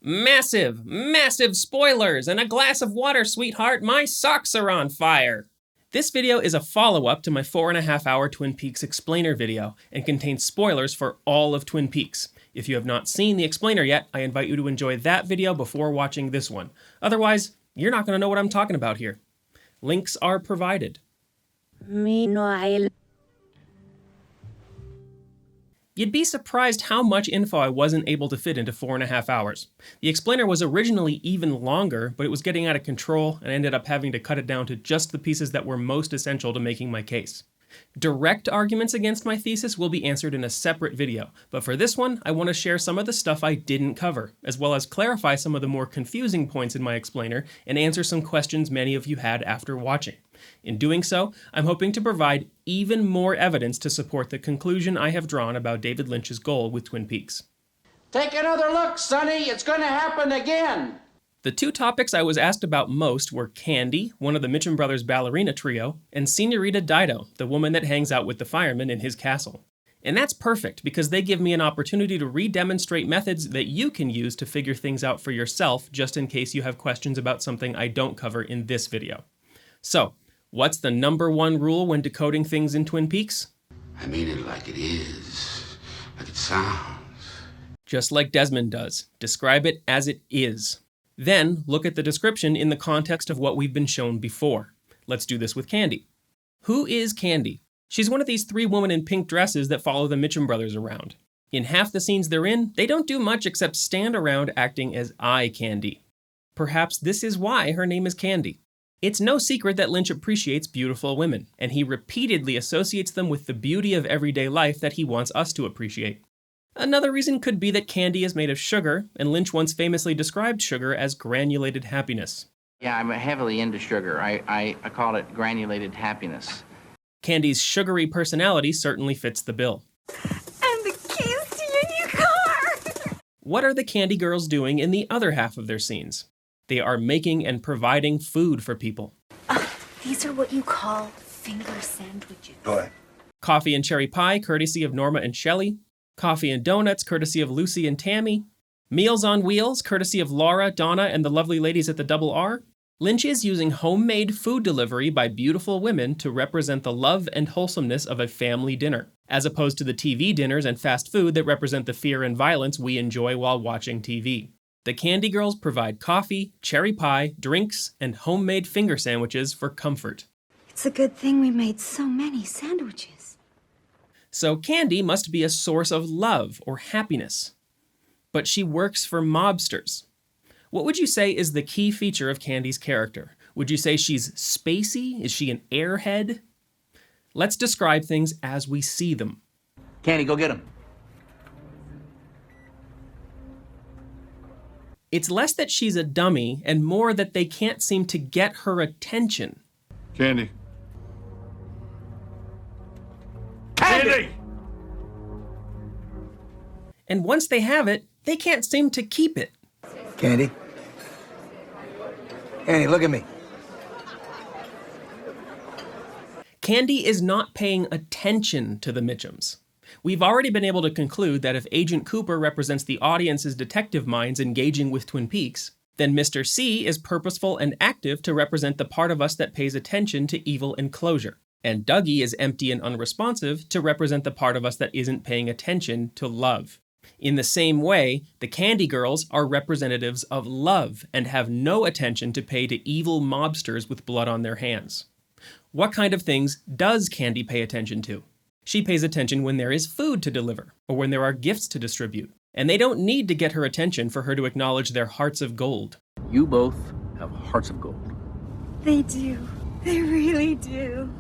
Massive, massive spoilers and a glass of water, sweetheart. My socks are on fire. This video is a follow-up to my 4.5-hour Twin Peaks explainer video and contains spoilers for all of Twin Peaks. If you have not seen the explainer yet, I invite you to enjoy that video before watching this one. Otherwise, you're not going to know what I'm talking about here. Links are provided. Meanwhile, You'd be surprised how much info I wasn't able to fit into 4.5 hours. The explainer was originally even longer, but it was getting out of control and I ended up having to cut it down to just the pieces that were most essential to making my case. Direct arguments against my thesis will be answered in a separate video, but for this one, I want to share some of the stuff I didn't cover, as well as clarify some of the more confusing points in my explainer and answer some questions many of you had after watching. In doing so, I'm hoping to provide even more evidence to support the conclusion I have drawn about David Lynch's goal with Twin Peaks. Take another look, Sonny. It's going to happen again. The two topics I was asked about most were Candy, one of the Mitchum brothers' ballerina trio, and Señorita Dido, the woman that hangs out with the fireman in his castle. And that's perfect, because they give me an opportunity to re-demonstrate methods that you can use to figure things out for yourself, just in case you have questions about something I don't cover in this video. So, what's the number one rule when decoding things in Twin Peaks? I mean it like it is, like it sounds. Just like Desmond does. Describe it as it is. Then, look at the description in the context of what we've been shown before. Let's do this with Candy. Who is Candy? She's one of these three women in pink dresses that follow the Mitchum brothers around. In half the scenes they're in, they don't do much except stand around acting as eye candy. Perhaps this is why her name is Candy. It's no secret that Lynch appreciates beautiful women, and he repeatedly associates them with the beauty of everyday life that he wants us to appreciate. Another reason could be that candy is made of sugar, and Lynch once famously described sugar as granulated happiness. Yeah, I'm heavily into sugar. I call it granulated happiness. Candy's sugary personality certainly fits the bill. and the keys to your new car! What are the Candy girls doing in the other half of their scenes? They are making and providing food for people. These are what you call finger sandwiches. Go ahead. Coffee and cherry pie, courtesy of Norma and Shelley. Coffee and donuts, courtesy of Lucy and Tammy. Meals on Wheels, courtesy of Laura, Donna, and the lovely ladies at the Double R. Lynch is using homemade food delivery by beautiful women to represent the love and wholesomeness of a family dinner, as opposed to the TV dinners and fast food that represent the fear and violence we enjoy while watching TV. The Candy Girls provide coffee, cherry pie, drinks, and homemade finger sandwiches for comfort. It's a good thing we made so many sandwiches. So Candy must be a source of love or happiness. But she works for mobsters. What would you say is the key feature of Candy's character? Would you say she's spacey? Is she an airhead? Let's describe things as we see them. Candy, go get him. It's less that she's a dummy and more that they can't seem to get her attention. Candy. Candy! And once they have it, they can't seem to keep it. Candy? Candy, look at me. Candy is not paying attention to the Mitchums. We've already been able to conclude that if Agent Cooper represents the audience's detective minds engaging with Twin Peaks, then Mr. C is purposeful and active to represent the part of us that pays attention to evil and closure. And Dougie is empty and unresponsive to represent the part of us that isn't paying attention to love. In the same way, the Candy Girls are representatives of love and have no attention to pay to evil mobsters with blood on their hands. What kind of things does Candy pay attention to? She pays attention when there is food to deliver, or when there are gifts to distribute. And they don't need to get her attention for her to acknowledge their hearts of gold. You both have hearts of gold. They do. They really do.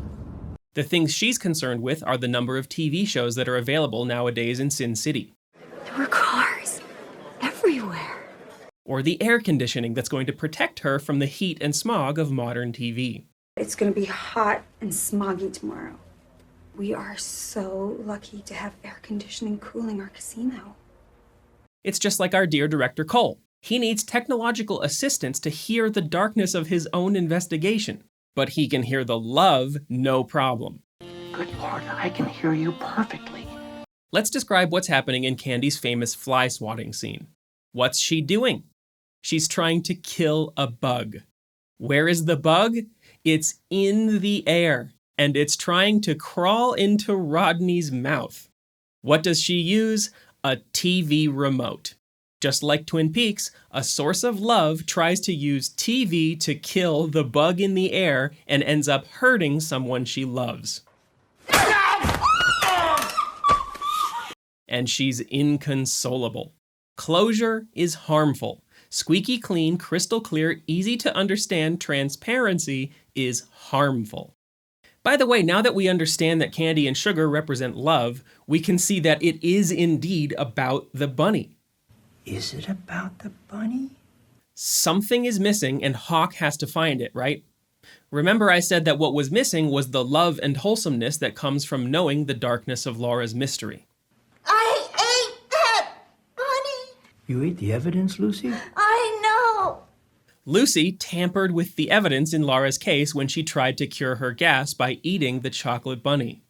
The things she's concerned with are the number of TV shows that are available nowadays in Sin City. There were cars everywhere. Or the air conditioning that's going to protect her from the heat and smog of modern TV. It's going to be hot and smoggy tomorrow. We are so lucky to have air conditioning cooling our casino. It's just like our dear director Cole. He needs technological assistance to hear the darkness of his own investigation, but he can hear the love no problem. Good Lord, I can hear you perfectly. Let's describe what's happening in Candy's famous fly swatting scene. What's she doing? She's trying to kill a bug. Where is the bug? It's in the air, and it's trying to crawl into Rodney's mouth. What does she use? A TV remote. Just like Twin Peaks, a source of love tries to use TV to kill the bug in the air and ends up hurting someone she loves. And she's inconsolable. Closure is harmful. Squeaky clean, crystal clear, easy to understand transparency is harmful. By the way, now that we understand that candy and sugar represent love, we can see that it is indeed about the bunny. Is it about the bunny? Something is missing and Hawk has to find it, right? Remember I said that what was missing was the love and wholesomeness that comes from knowing the darkness of Laura's mystery. I ate that bunny. You ate the evidence, Lucy? I know. Lucy tampered with the evidence in Laura's case when she tried to cure her gas by eating the chocolate bunny.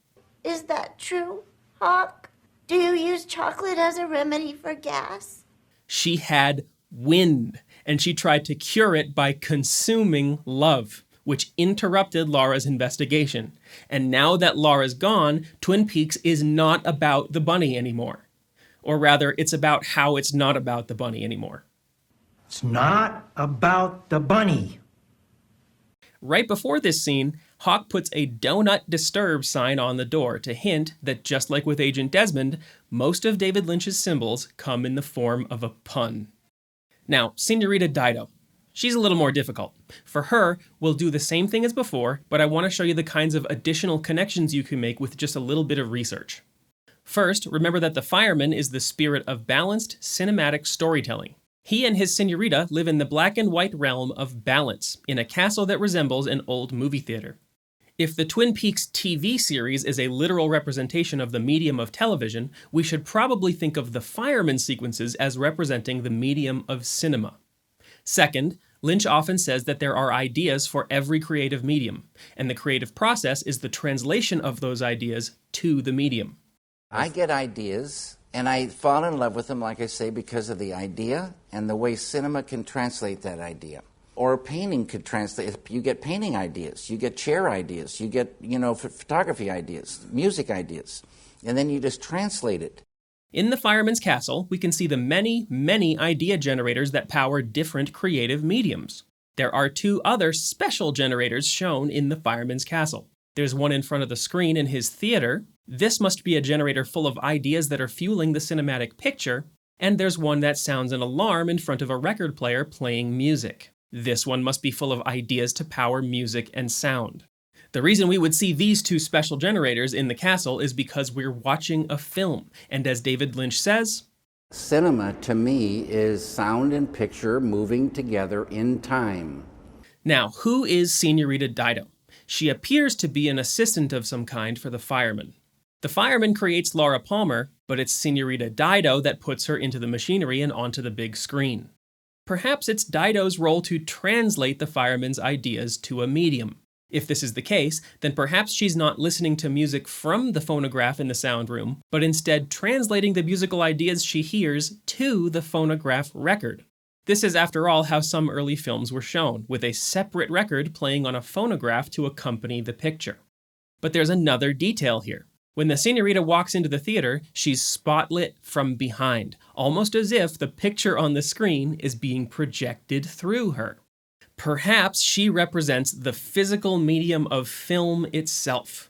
Is that true, Hawk? Do you use chocolate as a remedy for gas? She had wind, and she tried to cure it by consuming love, which interrupted Laura's investigation. And now that Laura's gone, Twin Peaks is not about the bunny anymore. Or rather, it's about how it's not about the bunny anymore. It's not about the bunny. Right before this scene, Hawk puts a "Donut Disturb" sign on the door to hint that just like with Agent Desmond, most of David Lynch's symbols come in the form of a pun. Now, Senorita Dido. She's a little more difficult. For her, we'll do the same thing as before, but I want to show you the kinds of additional connections you can make with just a little bit of research. First, remember that the fireman is the spirit of balanced, cinematic storytelling. He and his senorita live in the black and white realm of balance, in a castle that resembles an old movie theater. If the Twin Peaks TV series is a literal representation of the medium of television, we should probably think of the fireman sequences as representing the medium of cinema. Second, Lynch often says that there are ideas for every creative medium, and the creative process is the translation of those ideas to the medium. I get ideas, and I fall in love with them, like I say, because of the idea and the way cinema can translate that idea. Or painting could translate. You get painting ideas, you get chair ideas, you get, photography ideas, music ideas, and then you just translate it. In the fireman's castle, we can see the many, many idea generators that power different creative mediums. There are two other special generators shown in the fireman's castle. There's one in front of the screen in his theater. This must be a generator full of ideas that are fueling the cinematic picture. And there's one that sounds an alarm in front of a record player playing music. This one must be full of ideas to power music and sound. The reason we would see these two special generators in the castle is because we're watching a film. And as David Lynch says, Cinema, to me, is sound and picture moving together in time. Now, who is Senorita Dido? She appears to be an assistant of some kind for the fireman. The fireman creates Laura Palmer, but it's Senorita Dido that puts her into the machinery and onto the big screen. Perhaps it's Dido's role to translate the fireman's ideas to a medium. If this is the case, then perhaps she's not listening to music from the phonograph in the sound room, but instead translating the musical ideas she hears to the phonograph record. This is, after all, how some early films were shown, with a separate record playing on a phonograph to accompany the picture. But there's another detail here. When the senorita walks into the theater, she's spotlit from behind, almost as if the picture on the screen is being projected through her. Perhaps she represents the physical medium of film itself.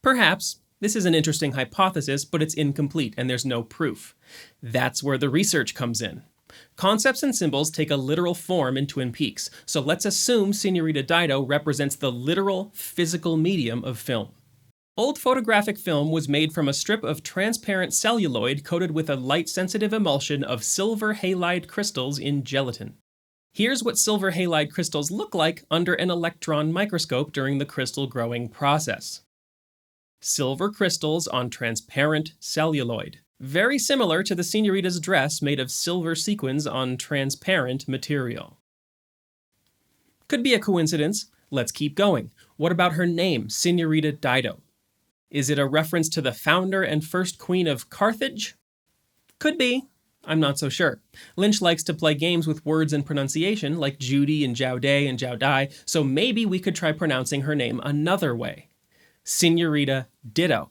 Perhaps. This is an interesting hypothesis, but it's incomplete and there's no proof. That's where the research comes in. Concepts and symbols take a literal form in Twin Peaks, so let's assume Senorita Dido represents the literal physical medium of film. Old photographic film was made from a strip of transparent celluloid coated with a light-sensitive emulsion of silver halide crystals in gelatin. Here's what silver halide crystals look like under an electron microscope during the crystal growing process. Silver crystals on transparent celluloid. Very similar to the senorita's dress made of silver sequins on transparent material. Could be a coincidence. Let's keep going. What about her name, Senorita Dido? Is it a reference to the founder and first queen of Carthage? Could be. I'm not so sure. Lynch likes to play games with words and pronunciation, like Judy and Jowday and Jowdai, so maybe we could try pronouncing her name another way. Senorita Ditto.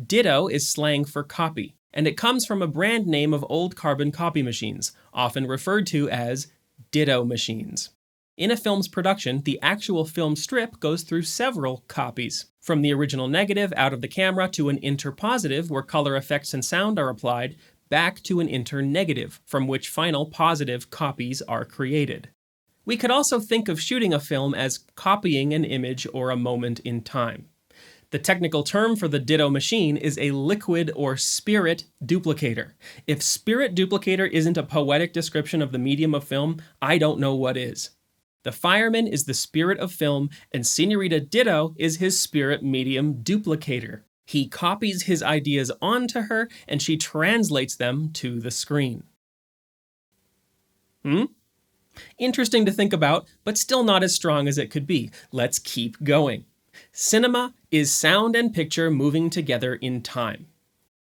Ditto is slang for copy, and it comes from a brand name of old carbon copy machines, often referred to as ditto machines. In a film's production, the actual film strip goes through several copies, from the original negative out of the camera to an interpositive where color effects and sound are applied, back to an internegative, from which final positive copies are created. We could also think of shooting a film as copying an image or a moment in time. The technical term for the ditto machine is a liquid or spirit duplicator. If spirit duplicator isn't a poetic description of the medium of film, I don't know what is. The fireman is the spirit of film, and Senorita Ditto is his spirit medium duplicator. He copies his ideas onto her, and she translates them to the screen. Interesting to think about, but still not as strong as it could be. Let's keep going. Cinema is sound and picture moving together in time.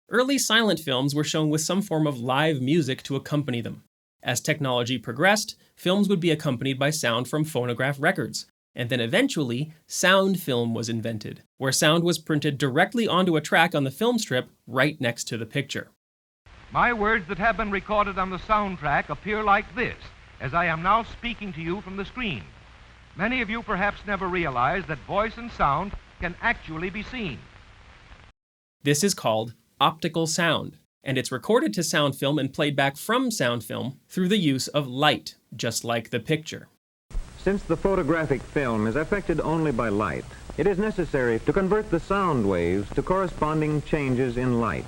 Early silent films were shown with some form of live music to accompany them. As technology progressed, films would be accompanied by sound from phonograph records, and then eventually, sound film was invented, where sound was printed directly onto a track on the film strip right next to the picture. My words that have been recorded on the soundtrack appear like this, as I am now speaking to you from the screen. Many of you perhaps never realize that voice and sound can actually be seen. This is called optical sound, and it's recorded to sound film and played back from sound film through the use of light, just like the picture. Since the photographic film is affected only by light, it is necessary to convert the sound waves to corresponding changes in light.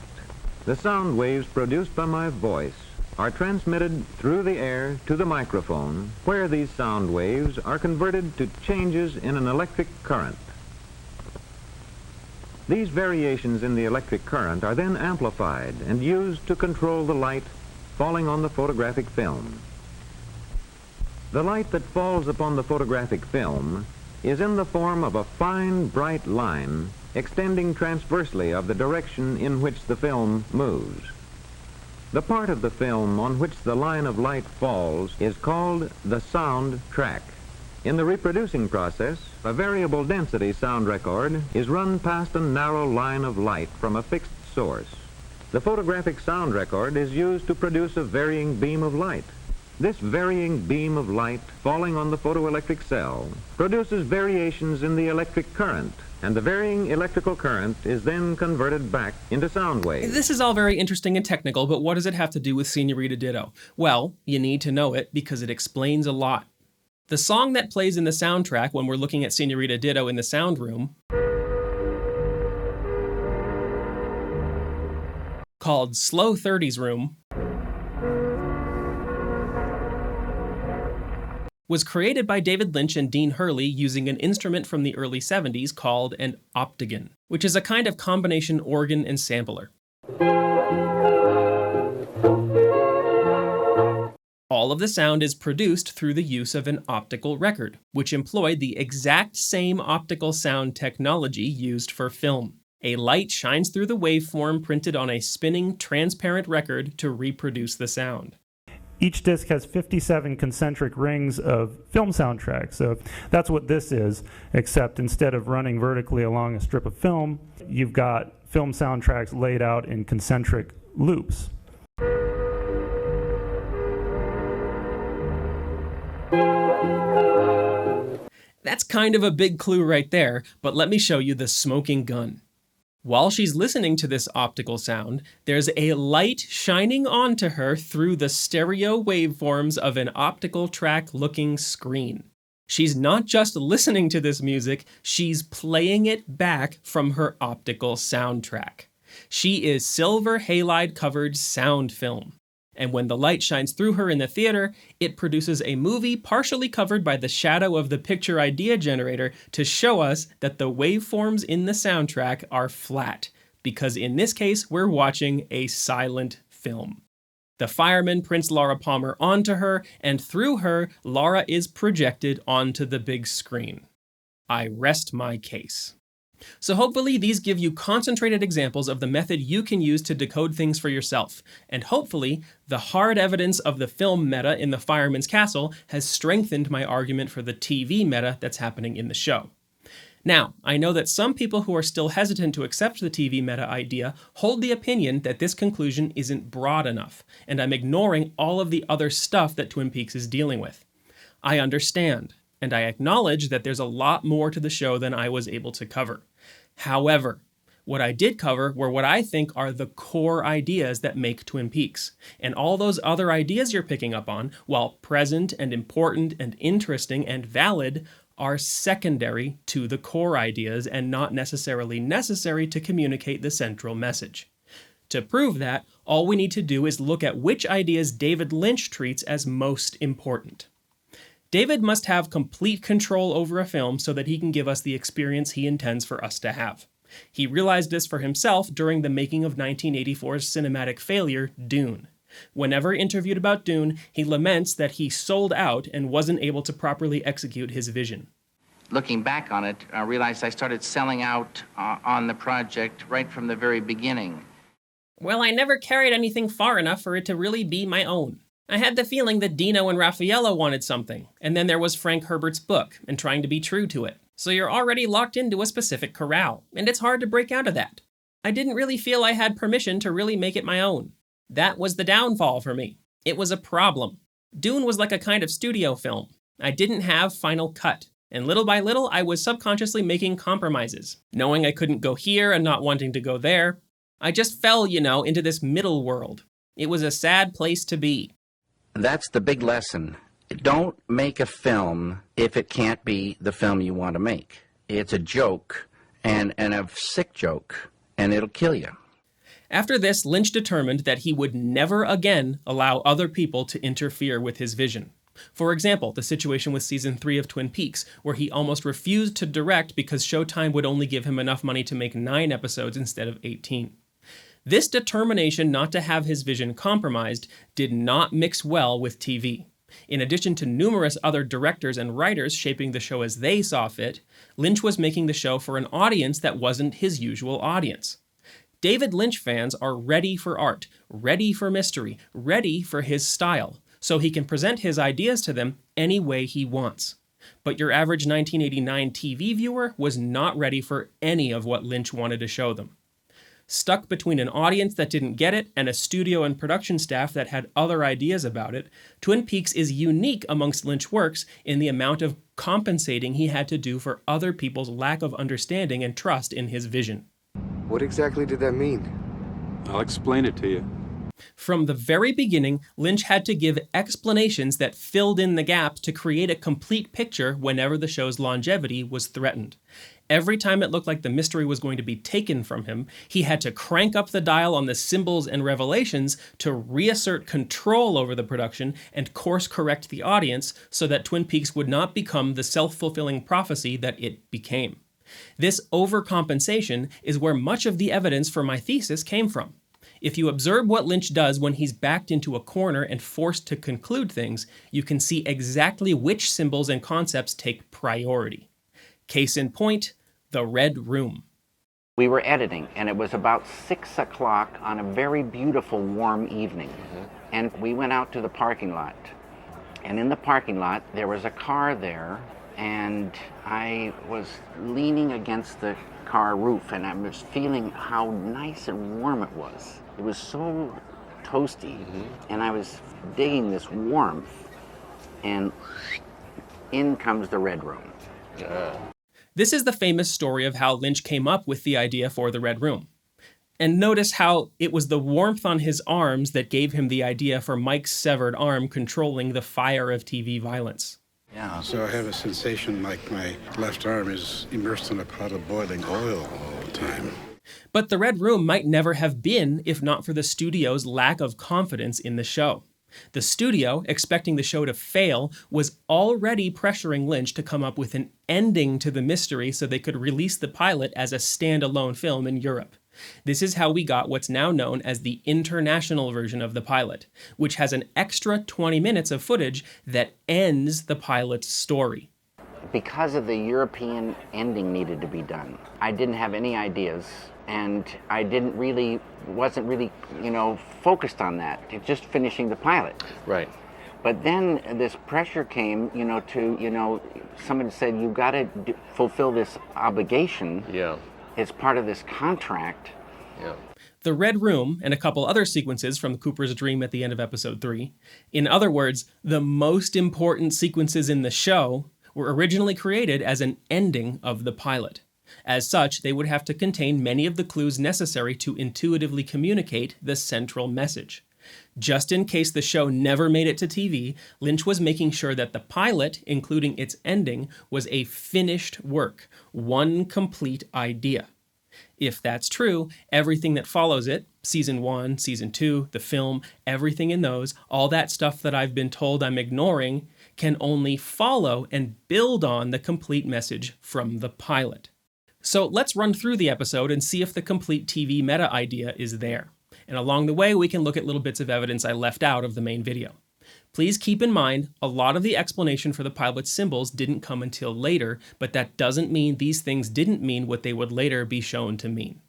The sound waves produced by my voice are transmitted through the air to the microphone, where these sound waves are converted to changes in an electric current. These variations in the electric current are then amplified and used to control the light falling on the photographic film. The light that falls upon the photographic film is in the form of a fine, bright line extending transversely of the direction in which the film moves. The part of the film on which the line of light falls is called the sound track. In the reproducing process, a variable density sound record is run past a narrow line of light from a fixed source. The photographic sound record is used to produce a varying beam of light. This varying beam of light falling on the photoelectric cell produces variations in the electric current, and the varying electrical current is then converted back into sound waves. This is all very interesting and technical, but what does it have to do with Senorita Ditto? Well, you need to know it because it explains a lot. The song that plays in the soundtrack when we're looking at Senorita Ditto in the sound room, called Slow 30s Room, was created by David Lynch and Dean Hurley using an instrument from the early 70s called an optigan, which is a kind of combination organ and sampler. All of the sound is produced through the use of an optical record, which employed the exact same optical sound technology used for film. A light shines through the waveform printed on a spinning, transparent record to reproduce the sound. Each disc has 57 concentric rings of film soundtrack, so that's what this is, except instead of running vertically along a strip of film, you've got film soundtracks laid out in concentric loops. That's kind of a big clue right there, but let me show you the smoking gun. While she's listening to this optical sound, there's a light shining onto her through the stereo waveforms of an optical track-looking screen. She's not just listening to this music, she's playing it back from her optical soundtrack. She is silver halide-covered sound film. And when the light shines through her in the theater, it produces a movie partially covered by the shadow of the picture idea generator to show us that the waveforms in the soundtrack are flat, because in this case, we're watching a silent film. The fireman prints Laura Palmer onto her, and through her, Laura is projected onto the big screen. I rest my case. So hopefully these give you concentrated examples of the method you can use to decode things for yourself, and hopefully the hard evidence of the film meta in The Fireman's Castle has strengthened my argument for the TV meta that's happening in the show. Now, I know that some people who are still hesitant to accept the TV meta idea hold the opinion that this conclusion isn't broad enough, and I'm ignoring all of the other stuff that Twin Peaks is dealing with. I understand, and I acknowledge that there's a lot more to the show than I was able to cover. However, what I did cover were what I think are the core ideas that make Twin Peaks, and all those other ideas you're picking up on, while present and important and interesting and valid, are secondary to the core ideas and not necessarily necessary to communicate the central message. To prove that, all we need to do is look at which ideas David Lynch treats as most important. David must have complete control over a film so that he can give us the experience he intends for us to have. He realized this for himself during the making of 1984's cinematic failure, Dune. Whenever interviewed about Dune, he laments that he sold out and wasn't able to properly execute his vision. Looking back on it, I realized I started selling out on the project right from the very beginning. Well, I never carried anything far enough for it to really be my own. I had the feeling that Dino and Raffaello wanted something, and then there was Frank Herbert's book, and trying to be true to it. So you're already locked into a specific corral, and it's hard to break out of that. I didn't really feel I had permission to really make it my own. That was the downfall for me. It was a problem. Dune was like a kind of studio film. I didn't have final cut, and little by little I was subconsciously making compromises, knowing I couldn't go here and not wanting to go there. I just fell, into this middle world. It was a sad place to be. That's the big lesson. Don't make a film if it can't be the film you want to make. It's a joke, and a sick joke, and it'll kill you. After this, Lynch determined that he would never again allow other people to interfere with his vision. For example, the situation with season 3 of Twin Peaks, where he almost refused to direct because Showtime would only give him enough money to make 9 episodes instead of 18. This determination not to have his vision compromised did not mix well with TV. In addition to numerous other directors and writers shaping the show as they saw fit, Lynch was making the show for an audience that wasn't his usual audience. David Lynch fans are ready for art, ready for mystery, ready for his style, so he can present his ideas to them any way he wants. But your average 1989 TV viewer was not ready for any of what Lynch wanted to show them. Stuck between an audience that didn't get it and a studio and production staff that had other ideas about it, Twin Peaks is unique amongst Lynch works in the amount of compensating he had to do for other people's lack of understanding and trust in his vision. What exactly did that mean? I'll explain it to you. From the very beginning, Lynch had to give explanations that filled in the gaps to create a complete picture whenever the show's longevity was threatened. Every time it looked like the mystery was going to be taken from him, he had to crank up the dial on the symbols and revelations to reassert control over the production and course-correct the audience so that Twin Peaks would not become the self-fulfilling prophecy that it became. This overcompensation is where much of the evidence for my thesis came from. If you observe what Lynch does when he's backed into a corner and forced to conclude things, you can see exactly which symbols and concepts take priority. Case in point, the Red Room. We were editing, and it was about 6 o'clock on a very beautiful, warm evening. And we went out to the parking lot. And in the parking lot, there was a car there, and I was leaning against the car roof, and I was feeling how nice and warm it was. It was so toasty, and I was digging this warmth, and in comes the Red Room. This is the famous story of how Lynch came up with the idea for the Red Room. And notice how it was the warmth on his arms that gave him the idea for Mike's severed arm controlling the fire of TV violence. Yeah. So I have a sensation like my left arm is immersed in a pot of boiling oil all the time. But the Red Room might never have been if not for the studio's lack of confidence in the show. The studio, expecting the show to fail, was already pressuring Lynch to come up with an ending to the mystery so they could release the pilot as a standalone film in Europe. This is how we got what's now known as the international version of the pilot, which has an extra 20 minutes of footage that ends the pilot's story. because of the European ending needed to be done. I didn't have any ideas, and I wasn't really, focused on that. It's just finishing the pilot. Right. But then this pressure came, somebody said, you got to fulfill this obligation. Yeah. It's part of this contract. Yeah. The Red Room and a couple other sequences from Cooper's dream at the end of episode 3. In other words, the most important sequences in the show were originally created as an ending of the pilot. As such, they would have to contain many of the clues necessary to intuitively communicate the central message. Just in case the show never made it to TV, Lynch was making sure that the pilot, including its ending, was a finished work, one complete idea. If that's true, everything that follows it, season 1, season 2, the film, everything in those, all that stuff that I've been told I'm ignoring, can only follow and build on the complete message from the pilot. So let's run through the episode and see if the complete TV meta idea is there. And along the way, we can look at little bits of evidence I left out of the main video. Please keep in mind, a lot of the explanation for the pilot's symbols didn't come until later, but that doesn't mean these things didn't mean what they would later be shown to mean.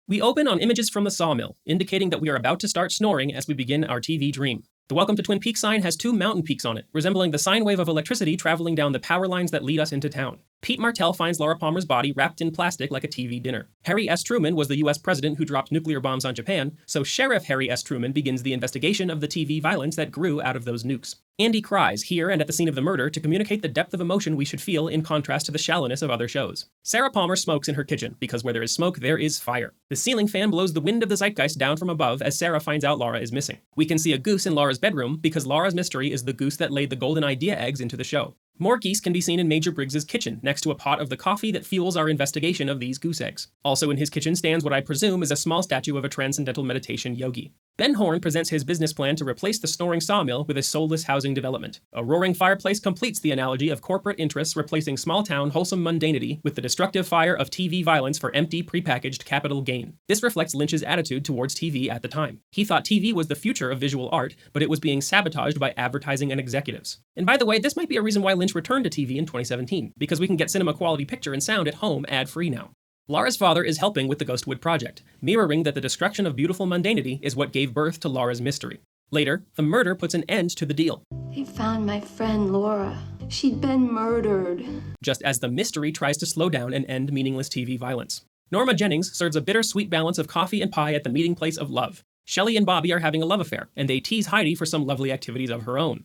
We open on images from the sawmill, indicating that we are about to start snoring as we begin our TV dream. The Welcome to Twin Peaks sign has 2 mountain peaks on it, resembling the sine wave of electricity traveling down the power lines that lead us into town. Pete Martell finds Laura Palmer's body wrapped in plastic like a TV dinner. Harry S. Truman was the US president who dropped nuclear bombs on Japan, so Sheriff Harry S. Truman begins the investigation of the TV violence that grew out of those nukes. Andy cries here and at the scene of the murder to communicate the depth of emotion we should feel in contrast to the shallowness of other shows. Sarah Palmer smokes in her kitchen, because where there is smoke, there is fire. The ceiling fan blows the wind of the zeitgeist down from above as Sarah finds out Laura is missing. We can see a goose in Laura's bedroom, because Laura's mystery is the goose that laid the golden idea eggs into the show. More geese can be seen in Major Briggs's kitchen, next to a pot of the coffee that fuels our investigation of these goose eggs. Also in his kitchen stands what I presume is a small statue of a transcendental meditation yogi. Ben Horne presents his business plan to replace the snoring sawmill with a soulless housing development. A roaring fireplace completes the analogy of corporate interests replacing small-town wholesome mundanity with the destructive fire of TV violence for empty, prepackaged capital gain. This reflects Lynch's attitude towards TV at the time. He thought TV was the future of visual art, but it was being sabotaged by advertising and executives. And by the way, this might be a reason why Lynch returned to TV in 2017, because we can get cinema quality picture and sound at home ad-free now. Laura's father is helping with the Ghostwood project, mirroring that the destruction of beautiful mundanity is what gave birth to Laura's mystery. Later, the murder puts an end to the deal. They found my friend Laura. She'd been murdered. Just as the mystery tries to slow down and end meaningless TV violence. Norma Jennings serves a bittersweet balance of coffee and pie at the meeting place of love. Shelley and Bobby are having a love affair, and they tease Heidi for some lovely activities of her own.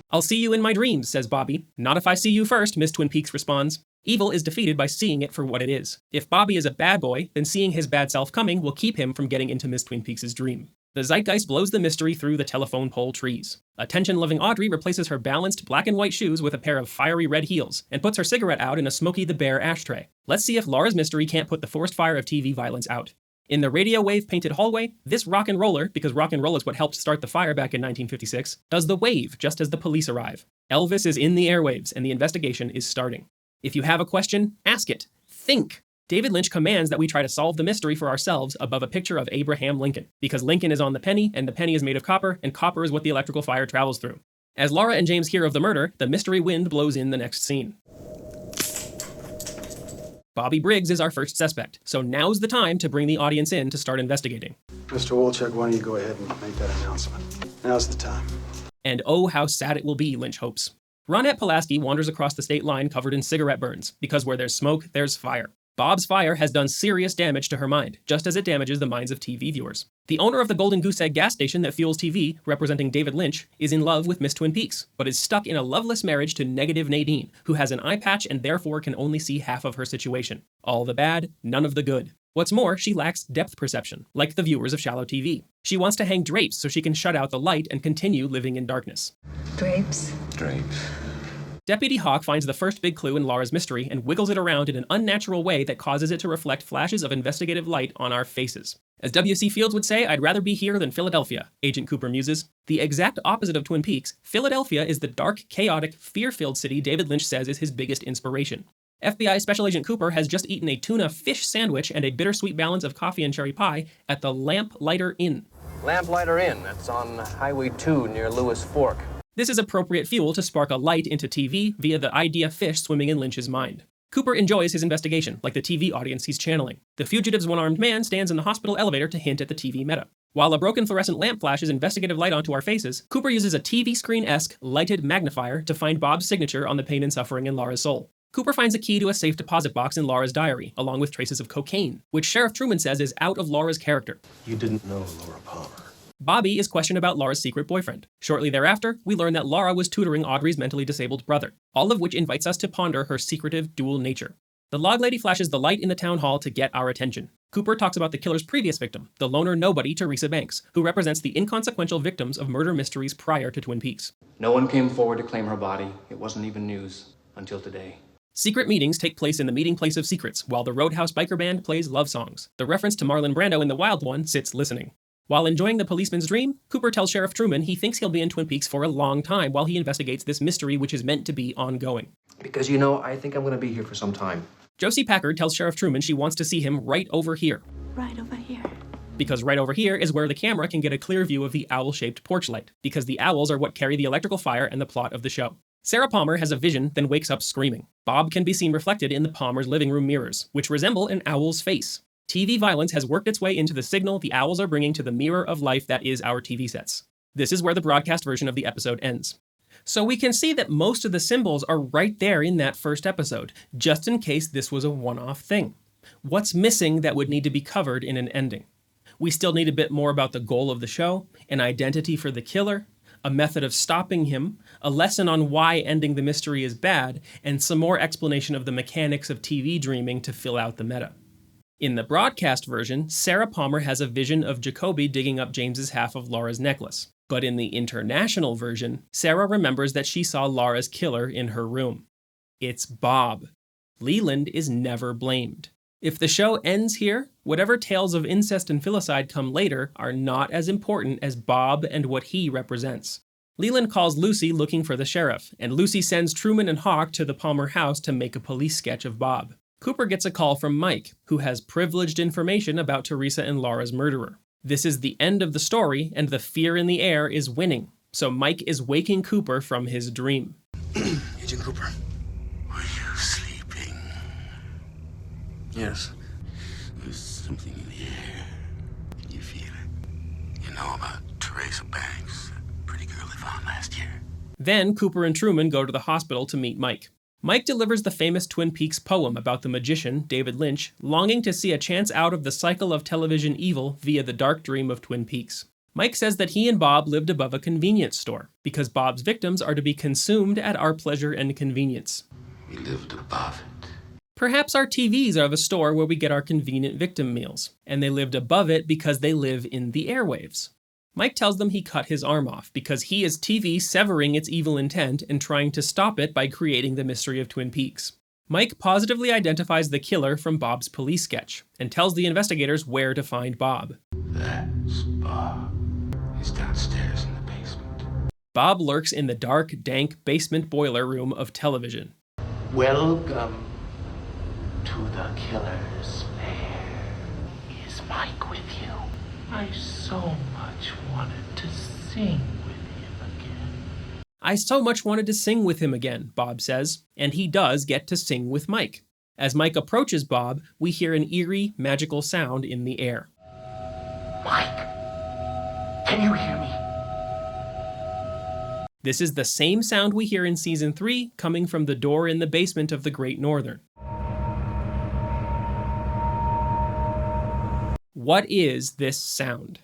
I'll see you in my dreams, says Bobby. Not if I see you first, Miss Twin Peaks responds. Evil is defeated by seeing it for what it is. If Bobby is a bad boy, then seeing his bad self coming will keep him from getting into Miss Twin Peaks' dream. The zeitgeist blows the mystery through the telephone pole trees. Attention-loving Audrey replaces her balanced black and white shoes with a pair of fiery red heels, and puts her cigarette out in a Smokey the Bear ashtray. Let's see if Laura's mystery can't put the forced fire of TV violence out. In the radio wave painted hallway, this rock and roller, because rock and roll is what helped start the fire back in 1956, does the wave just as the police arrive. Elvis is in the airwaves, and the investigation is starting. If you have a question, ask it. Think. David Lynch commands that we try to solve the mystery for ourselves above a picture of Abraham Lincoln, because Lincoln is on the penny, and the penny is made of copper, and copper is what the electrical fire travels through. As Laura and James hear of the murder, the mystery wind blows in the next scene. Bobby Briggs is our first suspect, so now's the time to bring the audience in to start investigating. Mr. Wolchuk, why don't you go ahead and make that announcement? Now's the time. And oh, how sad it will be, Lynch hopes. Ronette Pulaski wanders across the state line covered in cigarette burns, because where there's smoke, there's fire. Bob's fire has done serious damage to her mind, just as it damages the minds of TV viewers. The owner of the Golden Goose Egg gas station that fuels TV, representing David Lynch, is in love with Miss Twin Peaks, but is stuck in a loveless marriage to Negative Nadine, who has an eye patch and therefore can only see half of her situation. All the bad, none of the good. What's more, she lacks depth perception, like the viewers of shallow TV. She wants to hang drapes so she can shut out the light and continue living in darkness. Drapes? Drapes. Deputy Hawk finds the first big clue in Laura's mystery and wiggles it around in an unnatural way that causes it to reflect flashes of investigative light on our faces. As W.C. Fields would say, I'd rather be here than Philadelphia, Agent Cooper muses. The exact opposite of Twin Peaks, Philadelphia is the dark, chaotic, fear-filled city David Lynch says is his biggest inspiration. FBI Special Agent Cooper has just eaten a tuna fish sandwich and a bittersweet balance of coffee and cherry pie at the Lamplighter Inn. Lamplighter Inn, that's on Highway 2 near Lewis Fork. This is appropriate fuel to spark a light into TV via the idea fish swimming in Lynch's mind. Cooper enjoys his investigation, like the TV audience he's channeling. The fugitive's one-armed man stands in the hospital elevator to hint at the TV meta. While a broken fluorescent lamp flashes investigative light onto our faces, Cooper uses a TV screen-esque lighted magnifier to find Bob's signature on the pain and suffering in Laura's soul. Cooper finds a key to a safe deposit box in Laura's diary, along with traces of cocaine, which Sheriff Truman says is out of Laura's character. You didn't know Laura Palmer. Bobby is questioned about Laura's secret boyfriend. Shortly thereafter, we learn that Laura was tutoring Audrey's mentally disabled brother, all of which invites us to ponder her secretive dual nature. The log lady flashes the light in the town hall to get our attention. Cooper talks about the killer's previous victim, the loner nobody Teresa Banks, who represents the inconsequential victims of murder mysteries prior to Twin Peaks. No one came forward to claim her body. It wasn't even news until today. Secret meetings take place in the meeting place of secrets, while the Roadhouse Biker Band plays love songs. The reference to Marlon Brando in The Wild One sits listening. While enjoying the policeman's dream, Cooper tells Sheriff Truman he thinks he'll be in Twin Peaks for a long time while he investigates this mystery which is meant to be ongoing. Because, you know, I think I'm going to be here for some time. Josie Packard tells Sheriff Truman she wants to see him right over here. Right over here. Because right over here is where the camera can get a clear view of the owl-shaped porch light, because the owls are what carry the electrical fire and the plot of the show. Sarah Palmer has a vision, then wakes up screaming. Bob can be seen reflected in the Palmer's living room mirrors, which resemble an owl's face. TV violence has worked its way into the signal the owls are bringing to the mirror of life that is our TV sets. This is where the broadcast version of the episode ends. So we can see that most of the symbols are right there in that first episode, just in case this was a one-off thing. What's missing that would need to be covered in an ending? We still need a bit more about the goal of the show, an identity for the killer, a method of stopping him, a lesson on why ending the mystery is bad, and some more explanation of the mechanics of TV dreaming to fill out the meta. In the broadcast version, Sarah Palmer has a vision of Jacoby digging up James's half of Laura's necklace. But in the international version, Sarah remembers that she saw Laura's killer in her room. It's Bob. Leland is never blamed. If the show ends here, whatever tales of incest and filicide come later are not as important as Bob and what he represents. Leland calls Lucy looking for the sheriff, and Lucy sends Truman and Hawk to the Palmer house to make a police sketch of Bob. Cooper gets a call from Mike, who has privileged information about Teresa and Laura's murderer. This is the end of the story, and the fear in the air is winning, so Mike is waking Cooper from his dream. Agent Cooper, were you sleeping? Yes. There's something in the air. You feel it? You know about Teresa Banks, that pretty girl they found last year. Then Cooper and Truman go to the hospital to meet Mike. Mike delivers the famous Twin Peaks poem about the magician, David Lynch, longing to see a chance out of the cycle of television evil via the dark dream of Twin Peaks. Mike says that he and Bob lived above a convenience store, because Bob's victims are to be consumed at our pleasure and convenience. We lived above it. Perhaps our TVs are the store where we get our convenient victim meals, and they lived above it because they live in the airwaves. Mike tells them he cut his arm off because he is TV severing its evil intent and trying to stop it by creating the mystery of Twin Peaks. Mike positively identifies the killer from Bob's police sketch and tells the investigators where to find Bob. That's Bob. He's downstairs in the basement. Bob lurks in the dark, dank basement boiler room of television. Welcome to the killer's lair. Is Mike with you? I so much wanted to sing with him again. I so much wanted to sing with him again, Bob says, and he does get to sing with Mike. As Mike approaches Bob, we hear an eerie, magical sound in the air. Mike, can you hear me? This is the same sound we hear in Season 3 coming from the door in the basement of the Great Northern. What is this sound?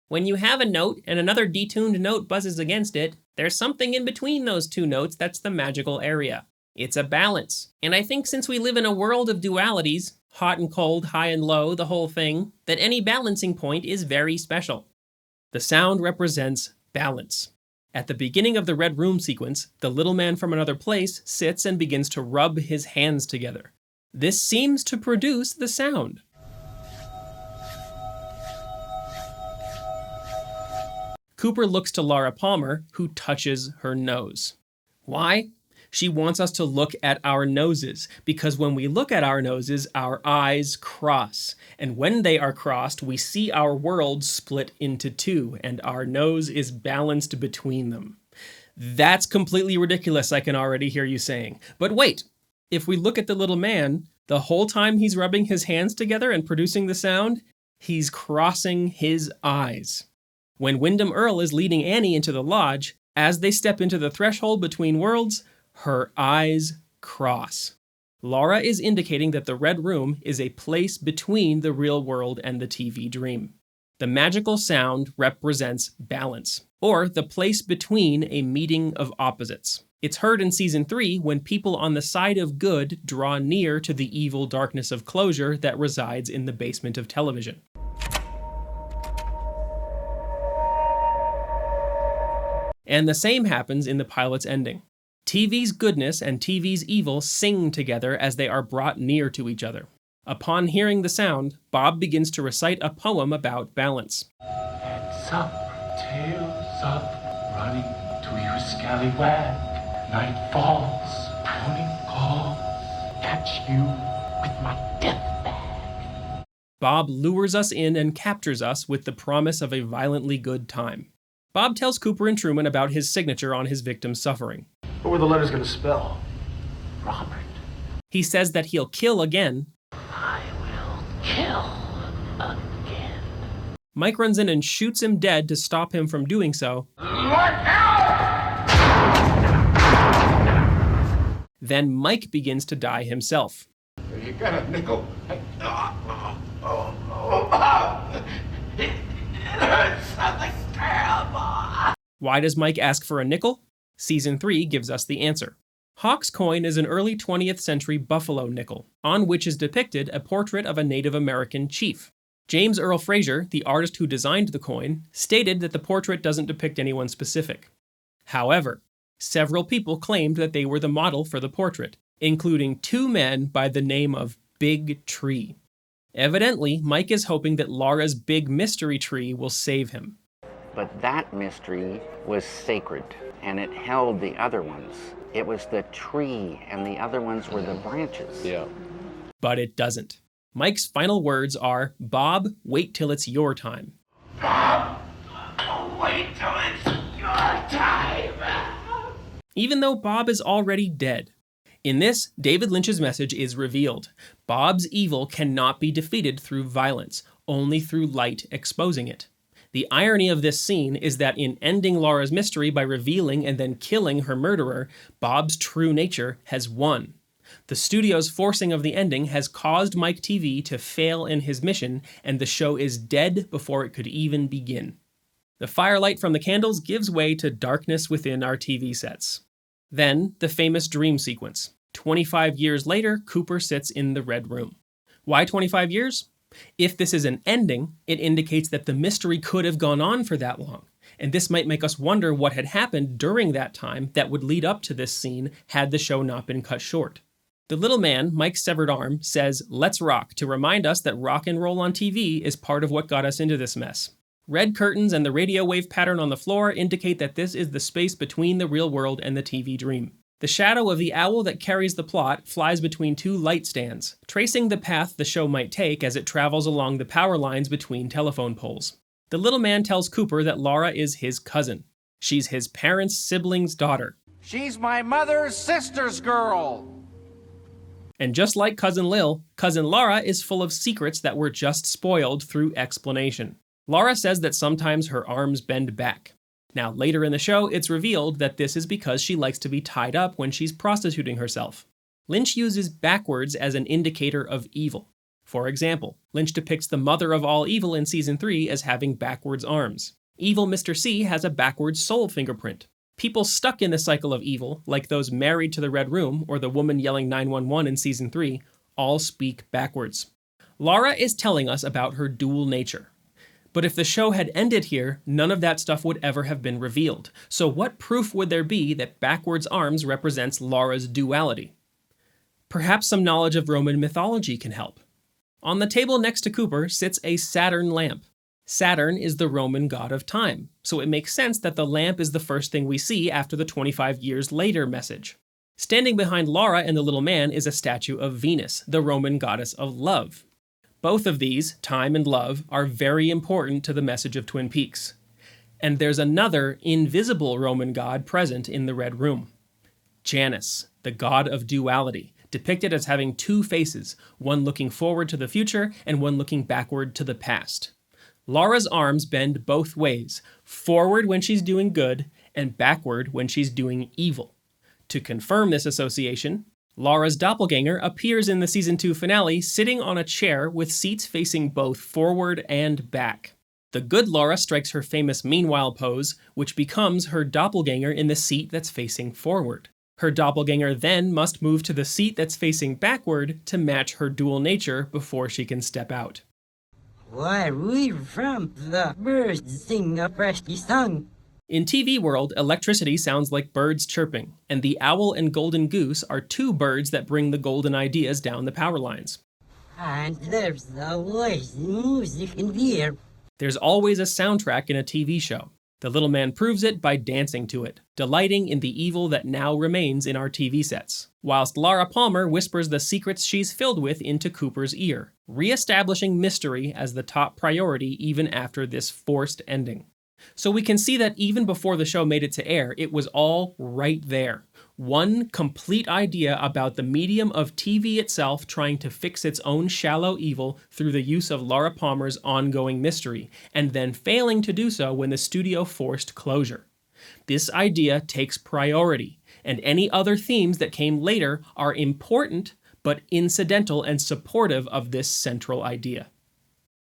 When you have a note and another detuned note buzzes against it, there's something in between those two notes that's the magical area. It's a balance. And I think since we live in a world of dualities, hot and cold, high and low, the whole thing, that any balancing point is very special. The sound represents balance. At the beginning of the Red Room sequence, the little man from another place sits and begins to rub his hands together. This seems to produce the sound. Cooper looks to Laura Palmer, who touches her nose. Why? She wants us to look at our noses, because when we look at our noses, our eyes cross. And when they are crossed, we see our world split into two, and our nose is balanced between them. That's completely ridiculous, I can already hear you saying. But wait, if we look at the little man, the whole time he's rubbing his hands together and producing the sound, he's crossing his eyes. When Wyndham Earle is leading Annie into the lodge, as they step into the threshold between worlds, her eyes cross. Laura is indicating that the Red Room is a place between the real world and the TV dream. The magical sound represents balance, or the place between a meeting of opposites. It's heard in Season 3 when people on the side of good draw near to the evil darkness of closure that resides in the basement of television. And the same happens in the pilot's ending. TV's goodness and TV's evil sing together as they are brought near to each other. Upon hearing the sound, Bob begins to recite a poem about balance. Heads up, tails up, running to your scallywag. Night falls, morning calls, catch you with my death bag. Bob lures us in and captures us with the promise of a violently good time. Bob tells Cooper and Truman about his signature on his victim's suffering. What were the letters going to spell? Robert. He says that he'll kill again. I will kill again. Mike runs in and shoots him dead to stop him from doing so. Look out! Then Mike begins to die himself. You got a nickel. It hurts something terrible. Why does Mike ask for a nickel? Season 3 gives us the answer. Hawk's coin is an early 20th century buffalo nickel, on which is depicted a portrait of a Native American chief. James Earl Fraser, the artist who designed the coin, stated that the portrait doesn't depict anyone specific. However, several people claimed that they were the model for the portrait, including 2 men by the name of Big Tree. Evidently, Mike is hoping that Laura's big mystery tree will save him. But that mystery was sacred, and it held the other ones. It was the tree, and the other ones were the branches. Yeah. But it doesn't. Mike's final words are, Bob, wait till it's your time. Bob, wait till it's your time. Even though Bob is already dead. In this, David Lynch's message is revealed. Bob's evil cannot be defeated through violence, only through light exposing it. The irony of this scene is that in ending Laura's mystery by revealing and then killing her murderer, Bob's true nature has won. The studio's forcing of the ending has caused Mike TV to fail in his mission, and the show is dead before it could even begin. The firelight from the candles gives way to darkness within our TV sets. Then, the famous dream sequence. 25 years later, Cooper sits in the Red Room. Why 25 years? If this is an ending, it indicates that the mystery could have gone on for that long, and this might make us wonder what had happened during that time that would lead up to this scene had the show not been cut short. The little man, Mike's severed arm, says, "Let's rock," to remind us that rock and roll on TV is part of what got us into this mess. Red curtains and the radio wave pattern on the floor indicate that this is the space between the real world and the TV dream. The shadow of the owl that carries the plot flies between 2 light stands, tracing the path the show might take as it travels along the power lines between telephone poles. The little man tells Cooper that Laura is his cousin. She's his parents' sibling's daughter. She's my mother's sister's girl. And just like Cousin Lil, Cousin Laura is full of secrets that were just spoiled through explanation. Laura says that sometimes her arms bend back. Now, later in the show, it's revealed that this is because she likes to be tied up when she's prostituting herself. Lynch uses backwards as an indicator of evil. For example, Lynch depicts the mother of all evil in Season 3 as having backwards arms. Evil Mr. C has a backwards soul fingerprint. People stuck in the cycle of evil, like those married to the Red Room or the woman yelling 911 in Season 3, all speak backwards. Laura is telling us about her dual nature. But if the show had ended here, none of that stuff would ever have been revealed. So what proof would there be that backwards arms represents Laura's duality? Perhaps some knowledge of Roman mythology can help. On the table next to Cooper sits a Saturn lamp. Saturn is the Roman god of time, so it makes sense that the lamp is the first thing we see after the 25 years later message. Standing behind Laura and the little man is a statue of Venus, the Roman goddess of love. Both of these, time and love, are very important to the message of Twin Peaks. And there's another invisible Roman god present in the Red Room. Janus, the god of duality, depicted as having two faces, one looking forward to the future and one looking backward to the past. Laura's arms bend both ways, forward when she's doing good and backward when she's doing evil. To confirm this association, Laura's doppelganger appears in the season 2 finale sitting on a chair with seats facing both forward and back. The good Laura strikes her famous meanwhile pose, which becomes her doppelganger in the seat that's facing forward. Her doppelganger then must move to the seat that's facing backward to match her dual nature before she can step out. Why, we're from the birds sing a freshly sung. In TV world, electricity sounds like birds chirping, and the owl and golden goose are two birds that bring the golden ideas down the power lines. And there's always music in the air. There's always a soundtrack in a TV show. The little man proves it by dancing to it, delighting in the evil that now remains in our TV sets, whilst Laura Palmer whispers the secrets she's filled with into Cooper's ear, re-establishing mystery as the top priority even after this forced ending. So we can see that even before the show made it to air, it was all right there. One complete idea about the medium of TV itself trying to fix its own shallow evil through the use of Laura Palmer's ongoing mystery, and then failing to do so when the studio forced closure. This idea takes priority, and any other themes that came later are important, but incidental and supportive of this central idea.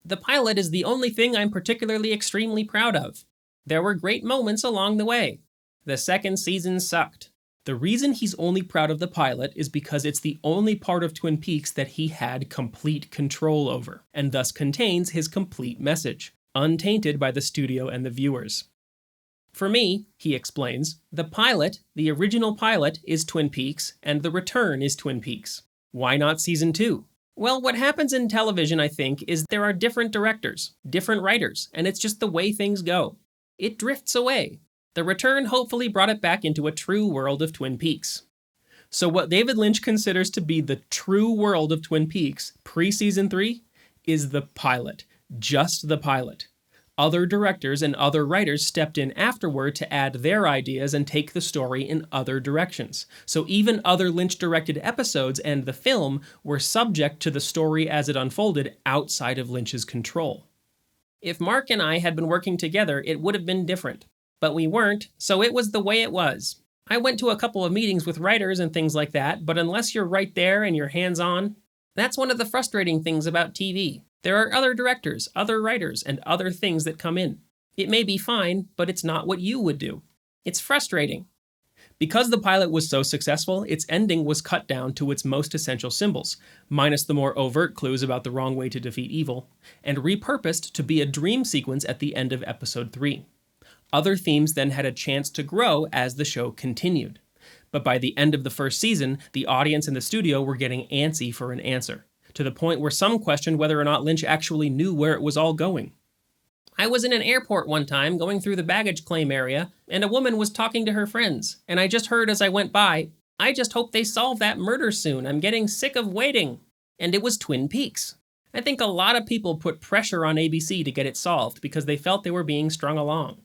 The pilot is the only thing I'm particularly extremely proud of. There were great moments along the way. The second season sucked. The reason he's only proud of the pilot is because it's the only part of Twin Peaks that he had complete control over, and thus contains his complete message, untainted by the studio and the viewers. For me, he explains, the pilot, the original pilot, is Twin Peaks, and the return is Twin Peaks. Why not season 2? Well, what happens in television, I think, is there are different directors, different writers, and it's just the way things go. It drifts away. The return hopefully brought it back into a true world of Twin Peaks. So what David Lynch considers to be the true world of Twin Peaks pre-season 3 is the pilot, just the pilot. Other directors and other writers stepped in afterward to add their ideas and take the story in other directions. So even other Lynch-directed episodes and the film were subject to the story as it unfolded outside of Lynch's control. If Mark and I had been working together, it would have been different. But we weren't, so it was the way it was. I went to a couple of meetings with writers and things like that, but unless you're right there and you're hands-on, that's one of the frustrating things about TV. There are other directors, other writers, and other things that come in. It may be fine, but it's not what you would do. It's frustrating. Because the pilot was so successful, its ending was cut down to its most essential symbols, minus the more overt clues about the wrong way to defeat evil, and repurposed to be a dream sequence at the end of episode 3. Other themes then had a chance to grow as the show continued. But by the end of the first season, the audience and the studio were getting antsy for an answer, to the point where some questioned whether or not Lynch actually knew where it was all going. I was in an airport one time going through the baggage claim area, and a woman was talking to her friends, and I just heard as I went by, "I just hope they solve that murder soon. I'm getting sick of waiting." And it was Twin Peaks. I think a lot of people put pressure on ABC to get it solved because they felt they were being strung along.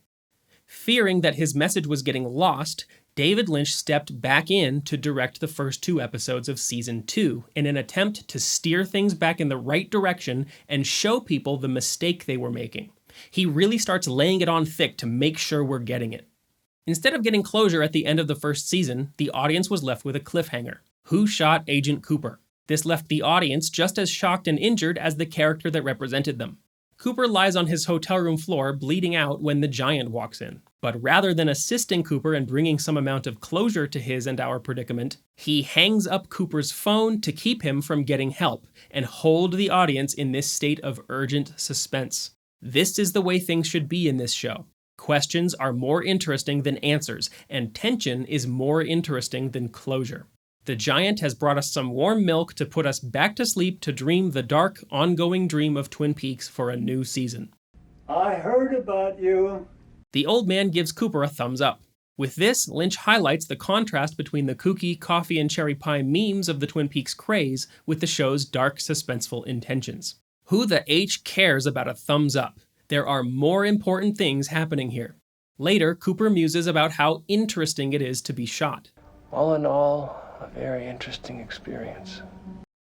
Fearing that his message was getting lost, David Lynch stepped back in to direct the first 2 episodes of season 2 in an attempt to steer things back in the right direction and show people the mistake they were making. He really starts laying it on thick to make sure we're getting it. Instead of getting closure at the end of the first season, the audience was left with a cliffhanger. Who shot Agent Cooper? This left the audience just as shocked and injured as the character that represented them. Cooper lies on his hotel room floor bleeding out when the Giant walks in. But rather than assisting Cooper and bringing some amount of closure to his and our predicament, he hangs up Cooper's phone to keep him from getting help and hold the audience in this state of urgent suspense. This is the way things should be in this show. Questions are more interesting than answers, and tension is more interesting than closure. The Giant has brought us some warm milk to put us back to sleep to dream the dark, ongoing dream of Twin Peaks for a new season. I heard about you. The old man gives Cooper a thumbs up. With this, Lynch highlights the contrast between the kooky coffee and cherry pie memes of the Twin Peaks craze with the show's dark, suspenseful intentions. Who the H cares about a thumbs up? There are more important things happening here. Later, Cooper muses about how interesting it is to be shot. All in all, a very interesting experience.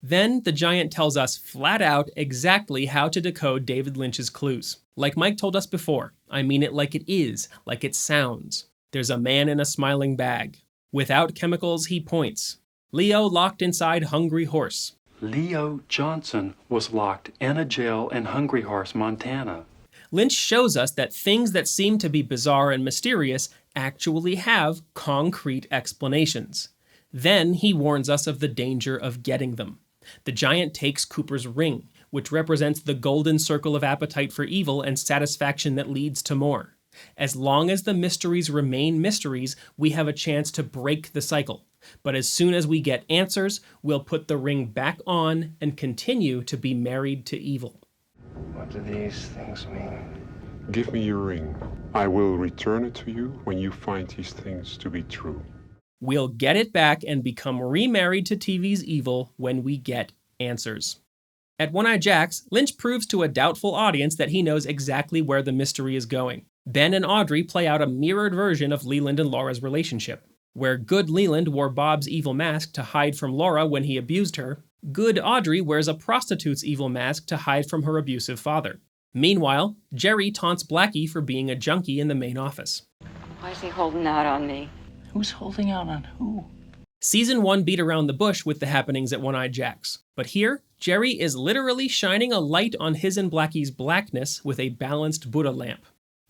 Then, the giant tells us flat out exactly how to decode David Lynch's clues. Like Mike told us before, I mean it like it is, like it sounds. There's a man in a smiling bag. Without chemicals, he points. Leo locked inside Hungry Horse. Leo Johnson was locked in a jail in Hungry Horse, Montana. Lynch shows us that things that seem to be bizarre and mysterious actually have concrete explanations. Then he warns us of the danger of getting them. The giant takes Cooper's ring, which represents the golden circle of appetite for evil and satisfaction that leads to more. As long as the mysteries remain mysteries, we have a chance to break the cycle. But as soon as we get answers, we'll put the ring back on and continue to be married to evil. What do these things mean? Give me your ring. I will return it to you when you find these things to be true. We'll get it back and become remarried to TV's evil when we get answers. At One-Eye Jacks, Lynch proves to a doubtful audience that he knows exactly where the mystery is going. Ben and Audrey play out a mirrored version of Leland and Laura's relationship. Where good Leland wore Bob's evil mask to hide from Laura when he abused her, good Audrey wears a prostitute's evil mask to hide from her abusive father. Meanwhile, Jerry taunts Blackie for being a junkie in the main office. Why is he holding out on me? Who's holding out on who? Season 1 beat around the bush with the happenings at One-Eye Jacks. But here, Jerry is literally shining a light on his and Blackie's blackness with a balanced Buddha lamp.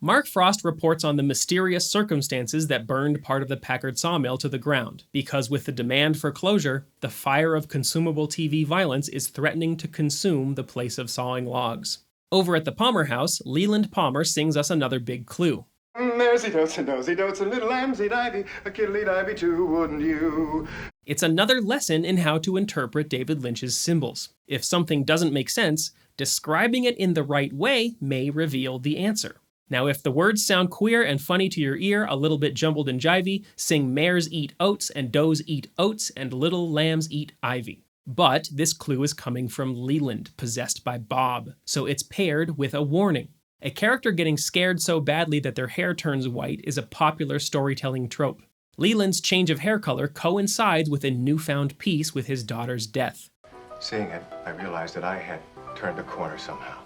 Mark Frost reports on the mysterious circumstances that burned part of the Packard sawmill to the ground, because with the demand for closure, the fire of consumable TV violence is threatening to consume the place of sawing logs. Over at the Palmer house, Leland Palmer sings us another big clue. There's dotes and nosy dotes and little lambsy divey, a kiddly divey too, wouldn't you? It's another lesson in how to interpret David Lynch's symbols. If something doesn't make sense, describing it in the right way may reveal the answer. Now, if the words sound queer and funny to your ear, a little bit jumbled and jivey, sing mares eat oats and does eat oats and little lambs eat ivy. But this clue is coming from Leland, possessed by Bob, so it's paired with a warning. A character getting scared so badly that their hair turns white is a popular storytelling trope. Leland's change of hair color coincides with a newfound peace with his daughter's death. Seeing it, I realized that I had turned a corner somehow.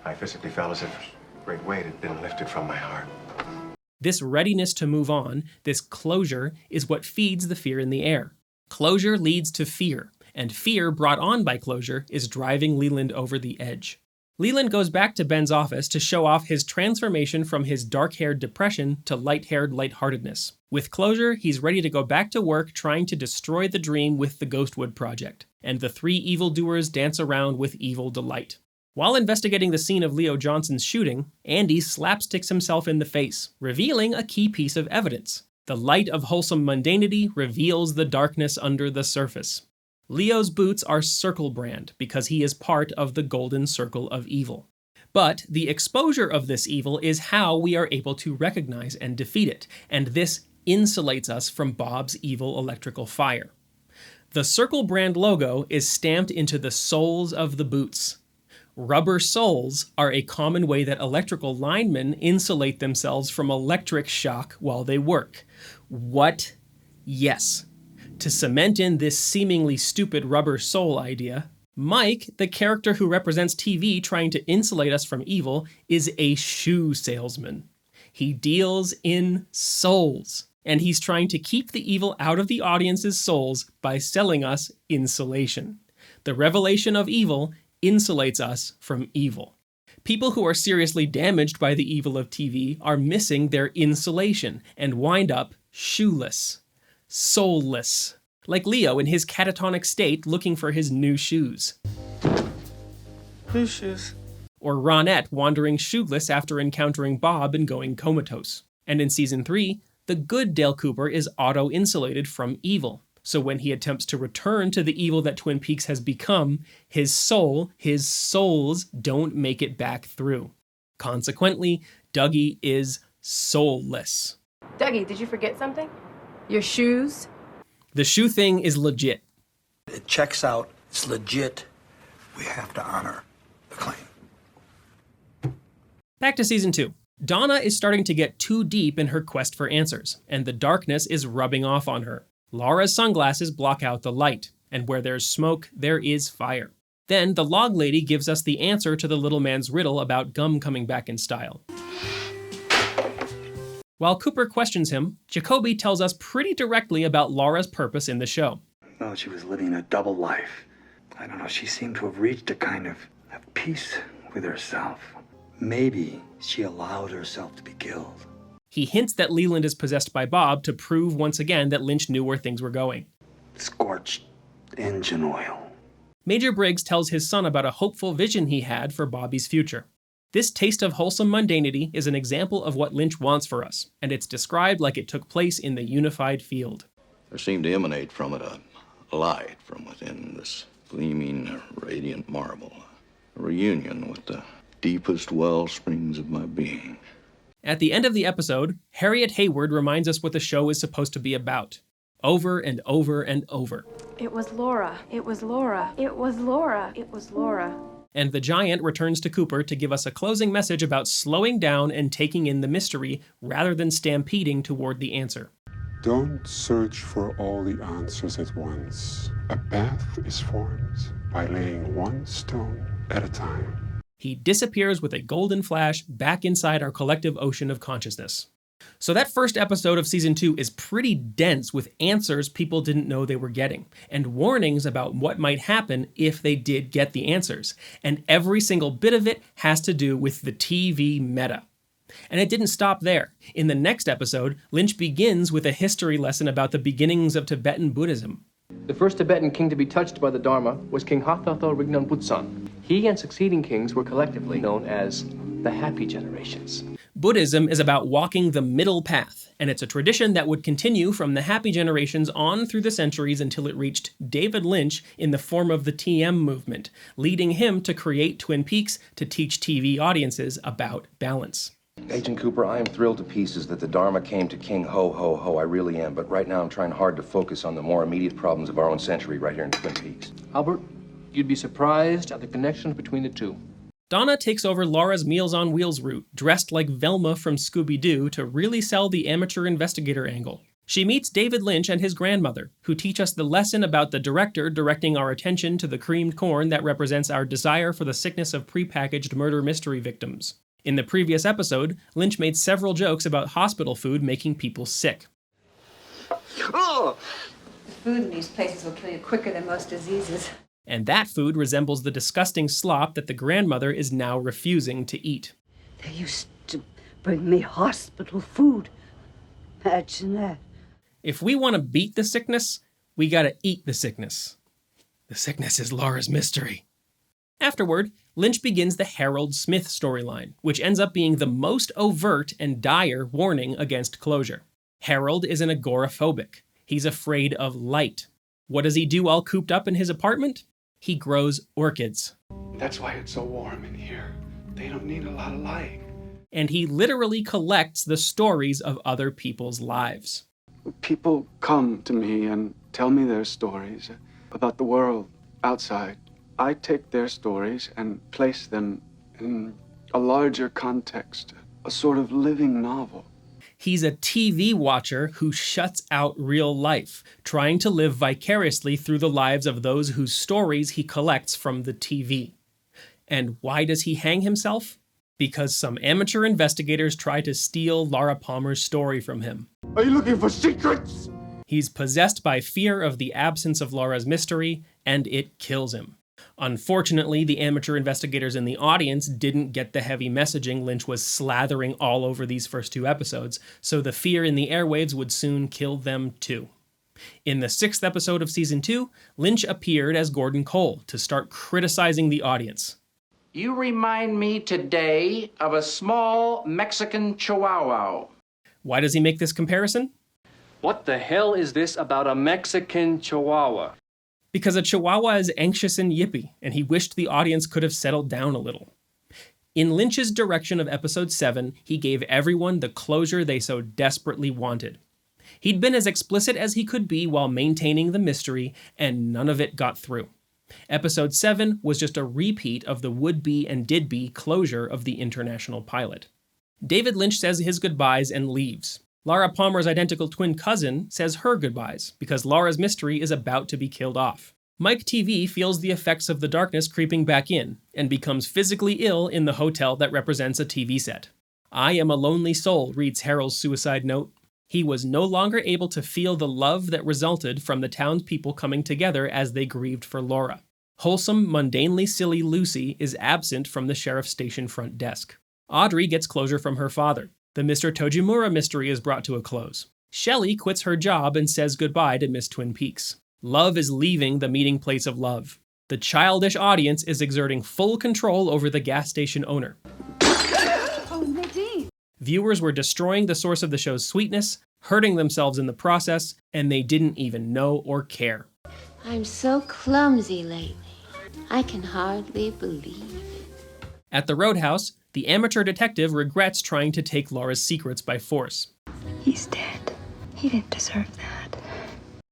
I physically felt as if a great weight had been lifted from my heart. This readiness to move on, this closure, is what feeds the fear in the air. Closure leads to fear, and fear brought on by closure is driving Leland over the edge. Leland goes back to Ben's office to show off his transformation from his dark-haired depression to light-haired lightheartedness. With closure, he's ready to go back to work trying to destroy the dream with the Ghostwood Project, and the three evildoers dance around with evil delight. While investigating the scene of Leo Johnson's shooting, Andy slapsticks himself in the face, revealing a key piece of evidence. The light of wholesome mundanity reveals the darkness under the surface. Leo's boots are Circle Brand because he is part of the golden circle of evil. But the exposure of this evil is how we are able to recognize and defeat it, and this insulates us from Bob's evil electrical fire. The Circle Brand logo is stamped into the soles of the boots. Rubber soles are a common way that electrical linemen insulate themselves from electric shock while they work. What? Yes. To cement in this seemingly stupid rubber sole idea, Mike, the character who represents TV trying to insulate us from evil, is a shoe salesman. He deals in souls, and he's trying to keep the evil out of the audience's souls by selling us insulation. The revelation of evil insulates us from evil. People who are seriously damaged by the evil of TV are missing their insulation and wind up shoeless. Soulless, like Leo in his catatonic state looking for his new shoes. Whose shoes? Or Ronette wandering shoeless after encountering Bob and going comatose. And in Season 3, the good Dale Cooper is auto-insulated from evil. So when he attempts to return to the evil that Twin Peaks has become, his souls don't make it back through. Consequently, Dougie is soulless. Dougie, did you forget something? Your shoes? The shoe thing is legit. It checks out. It's legit. We have to honor the claim. Back to Season 2. Donna is starting to get too deep in her quest for answers, and the darkness is rubbing off on her. Laura's sunglasses block out the light, and where there's smoke, there is fire. Then the log lady gives us the answer to the little man's riddle about gum coming back in style. While Cooper questions him, Jacoby tells us pretty directly about Laura's purpose in the show. Well, she was living a double life. I don't know, she seemed to have reached a kind of peace with herself. Maybe she allowed herself to be killed. He hints that Leland is possessed by Bob to prove once again that Lynch knew where things were going. Scorched engine oil. Major Briggs tells his son about a hopeful vision he had for Bobby's future. This taste of wholesome mundanity is an example of what Lynch wants for us, and it's described like it took place in the unified field. There seemed to emanate from it a light from within this gleaming, radiant marble. A reunion with the deepest well springs of my being. At the end of the episode, Harriet Hayward reminds us what the show is supposed to be about. Over and over and over. It was Laura. It was Laura. It was Laura. It was Laura. And the giant returns to Cooper to give us a closing message about slowing down and taking in the mystery rather than stampeding toward the answer. Don't search for all the answers at once. A path is formed by laying one stone at a time. He disappears with a golden flash back inside our collective ocean of consciousness. So that first episode of Season 2 is pretty dense with answers people didn't know they were getting, and warnings about what might happen if they did get the answers. And every single bit of it has to do with the TV meta. And it didn't stop there. In the next episode, Lynch begins with a history lesson about the beginnings of Tibetan Buddhism. The first Tibetan king to be touched by the Dharma was King Hathatha Rignon Butsan. He and succeeding kings were collectively known as the Happy Generations. Buddhism is about walking the middle path, and it's a tradition that would continue from the Happy Generations on through the centuries until it reached David Lynch in the form of the TM movement, leading him to create Twin Peaks to teach TV audiences about balance. Agent Cooper, I am thrilled to pieces that the Dharma came to King Ho Ho Ho. I really am. But right now I'm trying hard to focus on the more immediate problems of our own century right here in Twin Peaks. Albert, you'd be surprised at the connections between the two. Donna takes over Laura's Meals on Wheels route, dressed like Velma from Scooby-Doo to really sell the amateur investigator angle. She meets David Lynch and his grandmother, who teach us the lesson about the director directing our attention to the creamed corn that represents our desire for the sickness of prepackaged murder mystery victims. In the previous episode, Lynch made several jokes about hospital food making people sick. Oh! The food in these places will kill you quicker than most diseases. And that food resembles the disgusting slop that the grandmother is now refusing to eat. They used to bring me hospital food. Imagine that. If we want to beat the sickness, we gotta eat the sickness. The sickness is Laura's mystery. Afterward, Lynch begins the Harold Smith storyline, which ends up being the most overt and dire warning against closure. Harold is an agoraphobic. He's afraid of light. What does he do all cooped up in his apartment? He grows orchids. That's why it's so warm in here. They don't need a lot of light. And he literally collects the stories of other people's lives. People come to me and tell me their stories about the world outside. I take their stories and place them in a larger context, a sort of living novel. He's a TV watcher who shuts out real life, trying to live vicariously through the lives of those whose stories he collects from the TV. And why does he hang himself? Because some amateur investigators try to steal Laura Palmer's story from him. Are you looking for secrets? He's possessed by fear of the absence of Laura's mystery, and it kills him. Unfortunately, the amateur investigators in the audience didn't get the heavy messaging Lynch was slathering all over these first two episodes, so the fear in the airwaves would soon kill them too. In the 6th episode of Season 2, Lynch appeared as Gordon Cole to start criticizing the audience. You remind me today of a small Mexican chihuahua. Why does he make this comparison? What the hell is this about a Mexican chihuahua? Because a chihuahua is anxious and yippy, and he wished the audience could have settled down a little. In Lynch's direction of episode 7, he gave everyone the closure they so desperately wanted. He'd been as explicit as he could be while maintaining the mystery, and none of it got through. Episode 7 was just a repeat of the would-be and did-be closure of the international pilot. David Lynch says his goodbyes and leaves. Laura Palmer's identical twin cousin says her goodbyes, because Laura's mystery is about to be killed off. Mike TV feels the effects of the darkness creeping back in, and becomes physically ill in the hotel that represents a TV set. "I am a lonely soul," reads Harold's suicide note. He was no longer able to feel the love that resulted from the townspeople coming together as they grieved for Laura. Wholesome, mundanely silly Lucy is absent from the sheriff's station front desk. Audrey gets closure from her father. The Mr. Tojimura mystery is brought to a close. Shelley quits her job and says goodbye to Miss Twin Peaks. Love is leaving the meeting place of love. The childish audience is exerting full control over the gas station owner. Oh, Nadine! Viewers were destroying the source of the show's sweetness, hurting themselves in the process, and they didn't even know or care. I'm so clumsy lately. I can hardly believe it. At the Roadhouse, the amateur detective regrets trying to take Laura's secrets by force. He's dead. He didn't deserve that.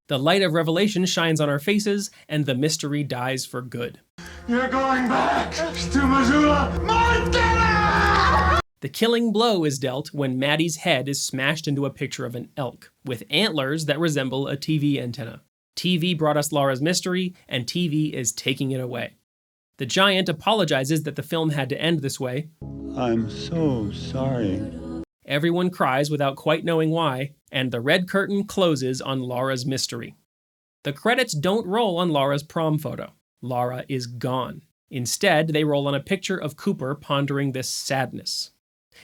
The light of revelation shines on our faces, and the mystery dies for good. You're going back to Missoula, Montana! The killing blow is dealt when Maddie's head is smashed into a picture of an elk, with antlers that resemble a TV antenna. TV brought us Laura's mystery, and TV is taking it away. The giant apologizes that the film had to end this way. I'm so sorry. Everyone cries without quite knowing why, and the red curtain closes on Laura's mystery. The credits don't roll on Laura's prom photo. Laura is gone. Instead, they roll on a picture of Cooper pondering this sadness.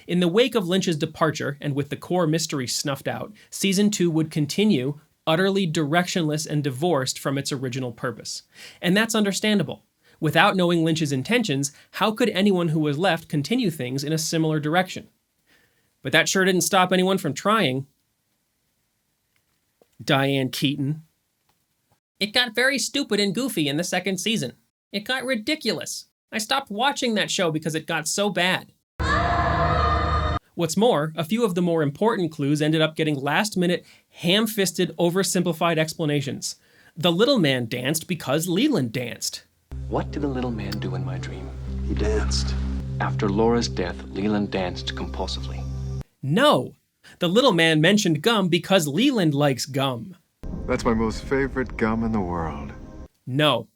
In the wake of Lynch's departure, and with the core mystery snuffed out, Season 2 would continue, utterly directionless and divorced from its original purpose. And that's understandable. Without knowing Lynch's intentions, how could anyone who was left continue things in a similar direction? But that sure didn't stop anyone from trying. Diane Keaton. It got very stupid and goofy in the second season. It got ridiculous. I stopped watching that show because it got so bad. What's more, a few of the more important clues ended up getting last-minute, ham-fisted, oversimplified explanations. The little man danced because Leland danced. What did the little man do in my dream? He danced. After Laura's death, Leland danced compulsively. No! The little man mentioned gum because Leland likes gum. That's my most favorite gum in the world. No.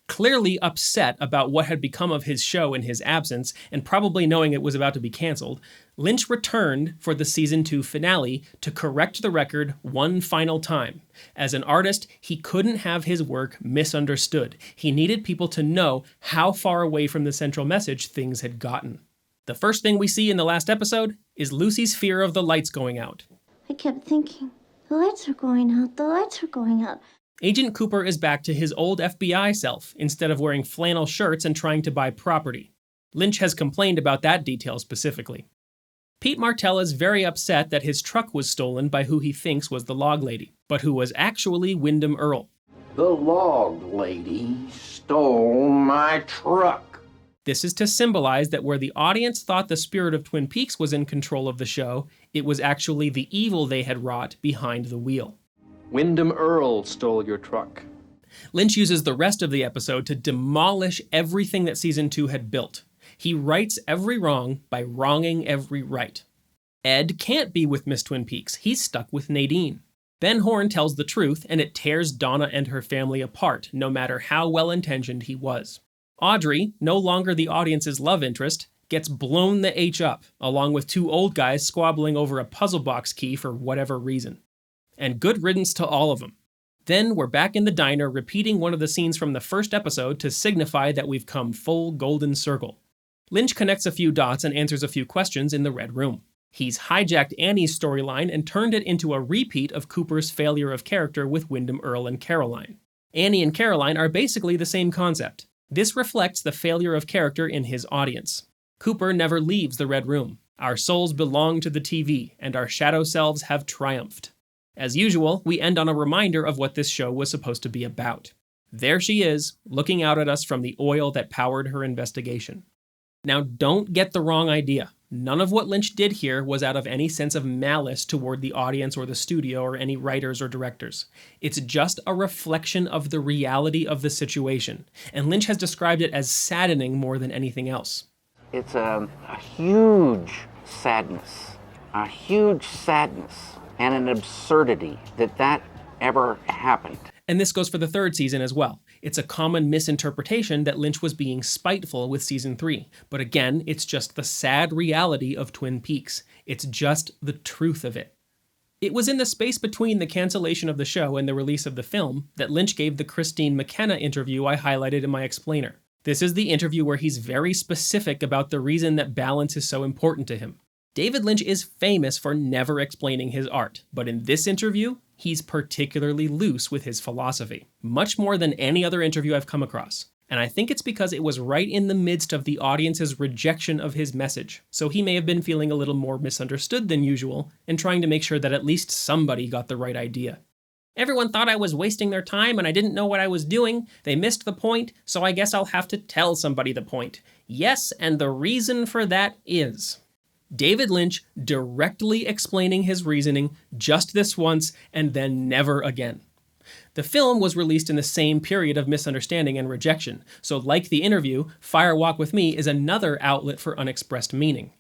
Clearly upset about what had become of his show in his absence, and probably knowing it was about to be canceled, Lynch returned for the Season 2 finale to correct the record one final time. As an artist, he couldn't have his work misunderstood. He needed people to know how far away from the central message things had gotten. The first thing we see in the last episode is Lucy's fear of the lights going out. I kept thinking, the lights are going out, the lights are going out. Agent Cooper is back to his old FBI self, instead of wearing flannel shirts and trying to buy property. Lynch has complained about that detail specifically. Pete Martell is very upset that his truck was stolen by who he thinks was the log lady, but who was actually Wyndham Earle. The log lady stole my truck. This is to symbolize that where the audience thought the spirit of Twin Peaks was in control of the show, it was actually the evil they had wrought behind the wheel. Wyndham Earle stole your truck. Lynch uses the rest of the episode to demolish everything that Season 2 had built. He rights every wrong by wronging every right. Ed can't be with Miss Twin Peaks. He's stuck with Nadine. Ben Horne tells the truth, and it tears Donna and her family apart, no matter how well-intentioned he was. Audrey, no longer the audience's love interest, gets blown the H up, along with two old guys squabbling over a puzzle box key for whatever reason. And good riddance to all of them. Then we're back in the diner repeating one of the scenes from the first episode to signify that we've come full golden circle. Lynch connects a few dots and answers a few questions in the Red Room. He's hijacked Annie's storyline and turned it into a repeat of Cooper's failure of character with Wyndham Earle and Caroline. Annie and Caroline are basically the same concept. This reflects the failure of character in his audience. Cooper never leaves the Red Room. Our souls belong to the TV, and our shadow selves have triumphed. As usual, we end on a reminder of what this show was supposed to be about. There she is, looking out at us from the oil that powered her investigation. Now, don't get the wrong idea. None of what Lynch did here was out of any sense of malice toward the audience or the studio or any writers or directors. It's just a reflection of the reality of the situation, and Lynch has described it as saddening more than anything else. It's a huge sadness, and an absurdity that ever happened. And this goes for the third season as well. It's a common misinterpretation that Lynch was being spiteful with season 3. But again, it's just the sad reality of Twin Peaks. It's just the truth of it. It was in the space between the cancellation of the show and the release of the film that Lynch gave the Christine McKenna interview I highlighted in my explainer. This is the interview where he's very specific about the reason that balance is so important to him. David Lynch is famous for never explaining his art, but in this interview, he's particularly loose with his philosophy, much more than any other interview I've come across. And I think it's because it was right in the midst of the audience's rejection of his message, so he may have been feeling a little more misunderstood than usual and trying to make sure that at least somebody got the right idea. Everyone thought I was wasting their time and I didn't know what I was doing. They missed the point, so I guess I'll have to tell somebody the point. Yes, and the reason for that is... David Lynch directly explaining his reasoning just this once and then never again. The film was released in the same period of misunderstanding and rejection, so like the interview, Fire Walk with Me is another outlet for unexpressed meaning.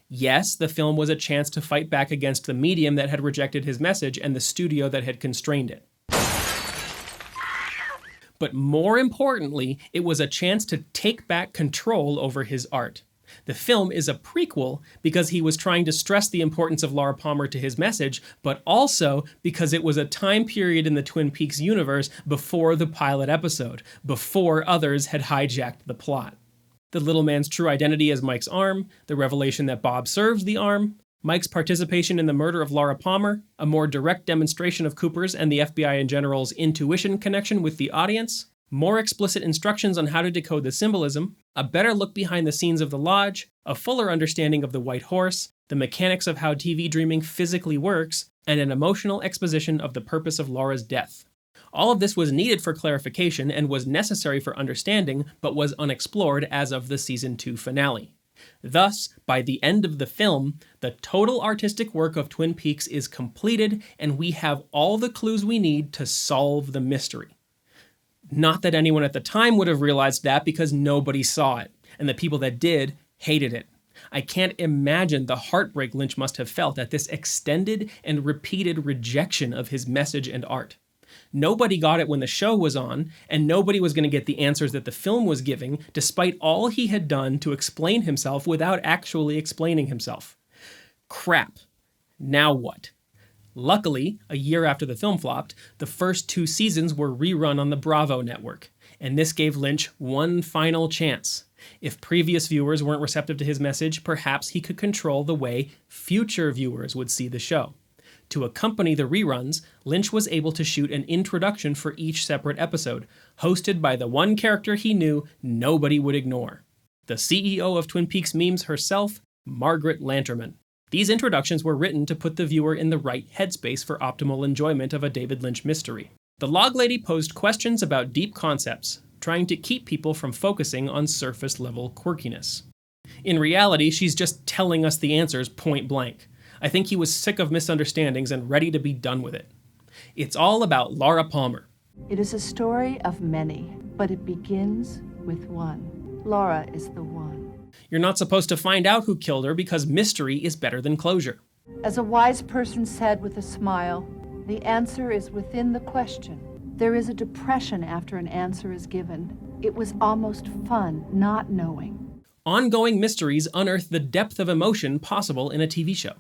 Yes, the film was a chance to fight back against the medium that had rejected his message and the studio that had constrained it. But more importantly, it was a chance to take back control over his art. The film is a prequel because he was trying to stress the importance of Laura Palmer to his message, but also because it was a time period in the Twin Peaks universe before the pilot episode, before others had hijacked the plot. The little man's true identity as Mike's arm, the revelation that Bob serves the arm, Mike's participation in the murder of Laura Palmer, a more direct demonstration of Cooper's and the FBI in general's intuition connection with the audience, more explicit instructions on how to decode the symbolism, a better look behind the scenes of the lodge, a fuller understanding of the White Horse, the mechanics of how TV dreaming physically works, and an emotional exposition of the purpose of Laura's death. All of this was needed for clarification and was necessary for understanding, but was unexplored as of the season 2 finale. Thus, by the end of the film, the total artistic work of Twin Peaks is completed, and we have all the clues we need to solve the mystery. Not that anyone at the time would have realized that because nobody saw it, and the people that did hated it. I can't imagine the heartbreak Lynch must have felt at this extended and repeated rejection of his message and art. Nobody got it when the show was on, and nobody was going to get the answers that the film was giving, despite all he had done to explain himself without actually explaining himself. Crap. Now what? Luckily, a year after the film flopped, the first 2 seasons were rerun on the Bravo network, and this gave Lynch one final chance. If previous viewers weren't receptive to his message, perhaps he could control the way future viewers would see the show. To accompany the reruns, Lynch was able to shoot an introduction for each separate episode, hosted by the one character he knew nobody would ignore. The CEO of Twin Peaks memes herself, Margaret Lanterman. These introductions were written to put the viewer in the right headspace for optimal enjoyment of a David Lynch mystery. The Log Lady posed questions about deep concepts, trying to keep people from focusing on surface-level quirkiness. In reality, she's just telling us the answers point blank. I think he was sick of misunderstandings and ready to be done with it. It's all about Laura Palmer. It is a story of many, but it begins with one. Laura is the one. You're not supposed to find out who killed her because mystery is better than closure. As a wise person said with a smile, the answer is within the question. There is a depression after an answer is given. It was almost fun not knowing. Ongoing mysteries unearth the depth of emotion possible in a TV show.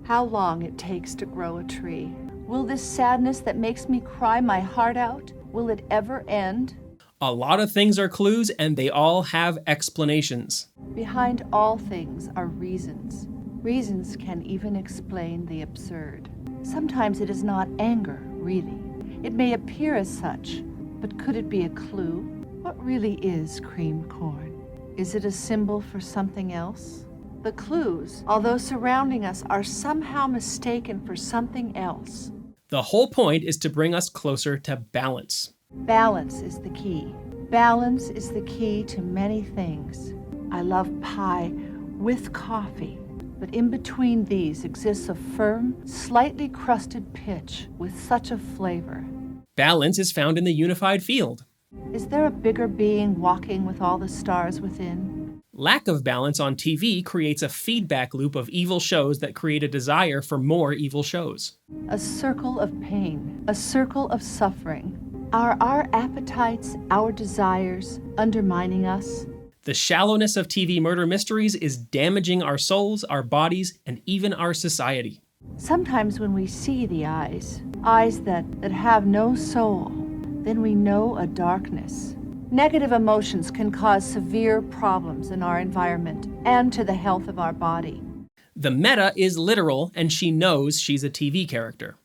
How long it takes to grow a tree. Will this sadness that makes me cry my heart out, will it ever end? A lot of things are clues, and they all have explanations. Behind all things are reasons. Reasons can even explain the absurd. Sometimes it is not anger, really. It may appear as such, but could it be a clue? What really is cream corn? Is it a symbol for something else? The clues, although surrounding us, are somehow mistaken for something else. The whole point is to bring us closer to balance. Balance is the key. Balance is the key to many things. I love pie with coffee, but in between these exists a firm, slightly crusted pitch with such a flavor. Balance is found in the unified field. Is there a bigger being walking with all the stars within? Lack of balance on TV creates a feedback loop of evil shows that create a desire for more evil shows. A circle of pain, a circle of suffering. Are our appetites, our desires, undermining us? The shallowness of TV murder mysteries is damaging our souls, our bodies, and even our society. Sometimes when we see the eyes that have no soul, then we know a darkness. Negative emotions can cause severe problems in our environment and to the health of our body. The meta is literal, and she knows she's a TV character.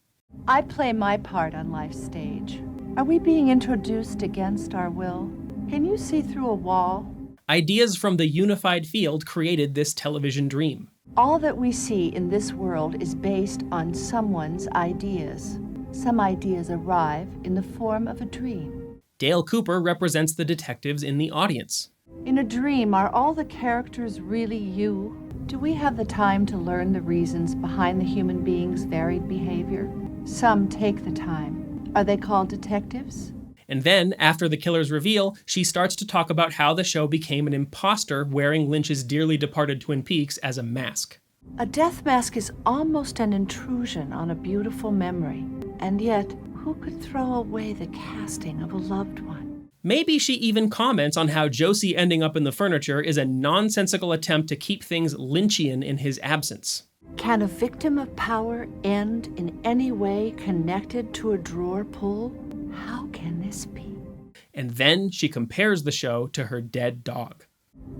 I play my part on life's stage. Are we being introduced against our will? Can you see through a wall? Ideas from the unified field created this television dream. All that we see in this world is based on someone's ideas. Some ideas arrive in the form of a dream. Dale Cooper represents the detectives in the audience. In a dream, are all the characters really you? Do we have the time to learn the reasons behind the human being's varied behavior? Some take the time. Are they called detectives? And then, after the killer's reveal, she starts to talk about how the show became an imposter wearing Lynch's dearly departed Twin Peaks as a mask. A death mask is almost an intrusion on a beautiful memory. And yet, who could throw away the casting of a loved one? Maybe she even comments on how Josie ending up in the furniture is a nonsensical attempt to keep things Lynchian in his absence. Can a victim of power end in any way connected to a drawer pull? How can this be? And then she compares the show to her dead dog.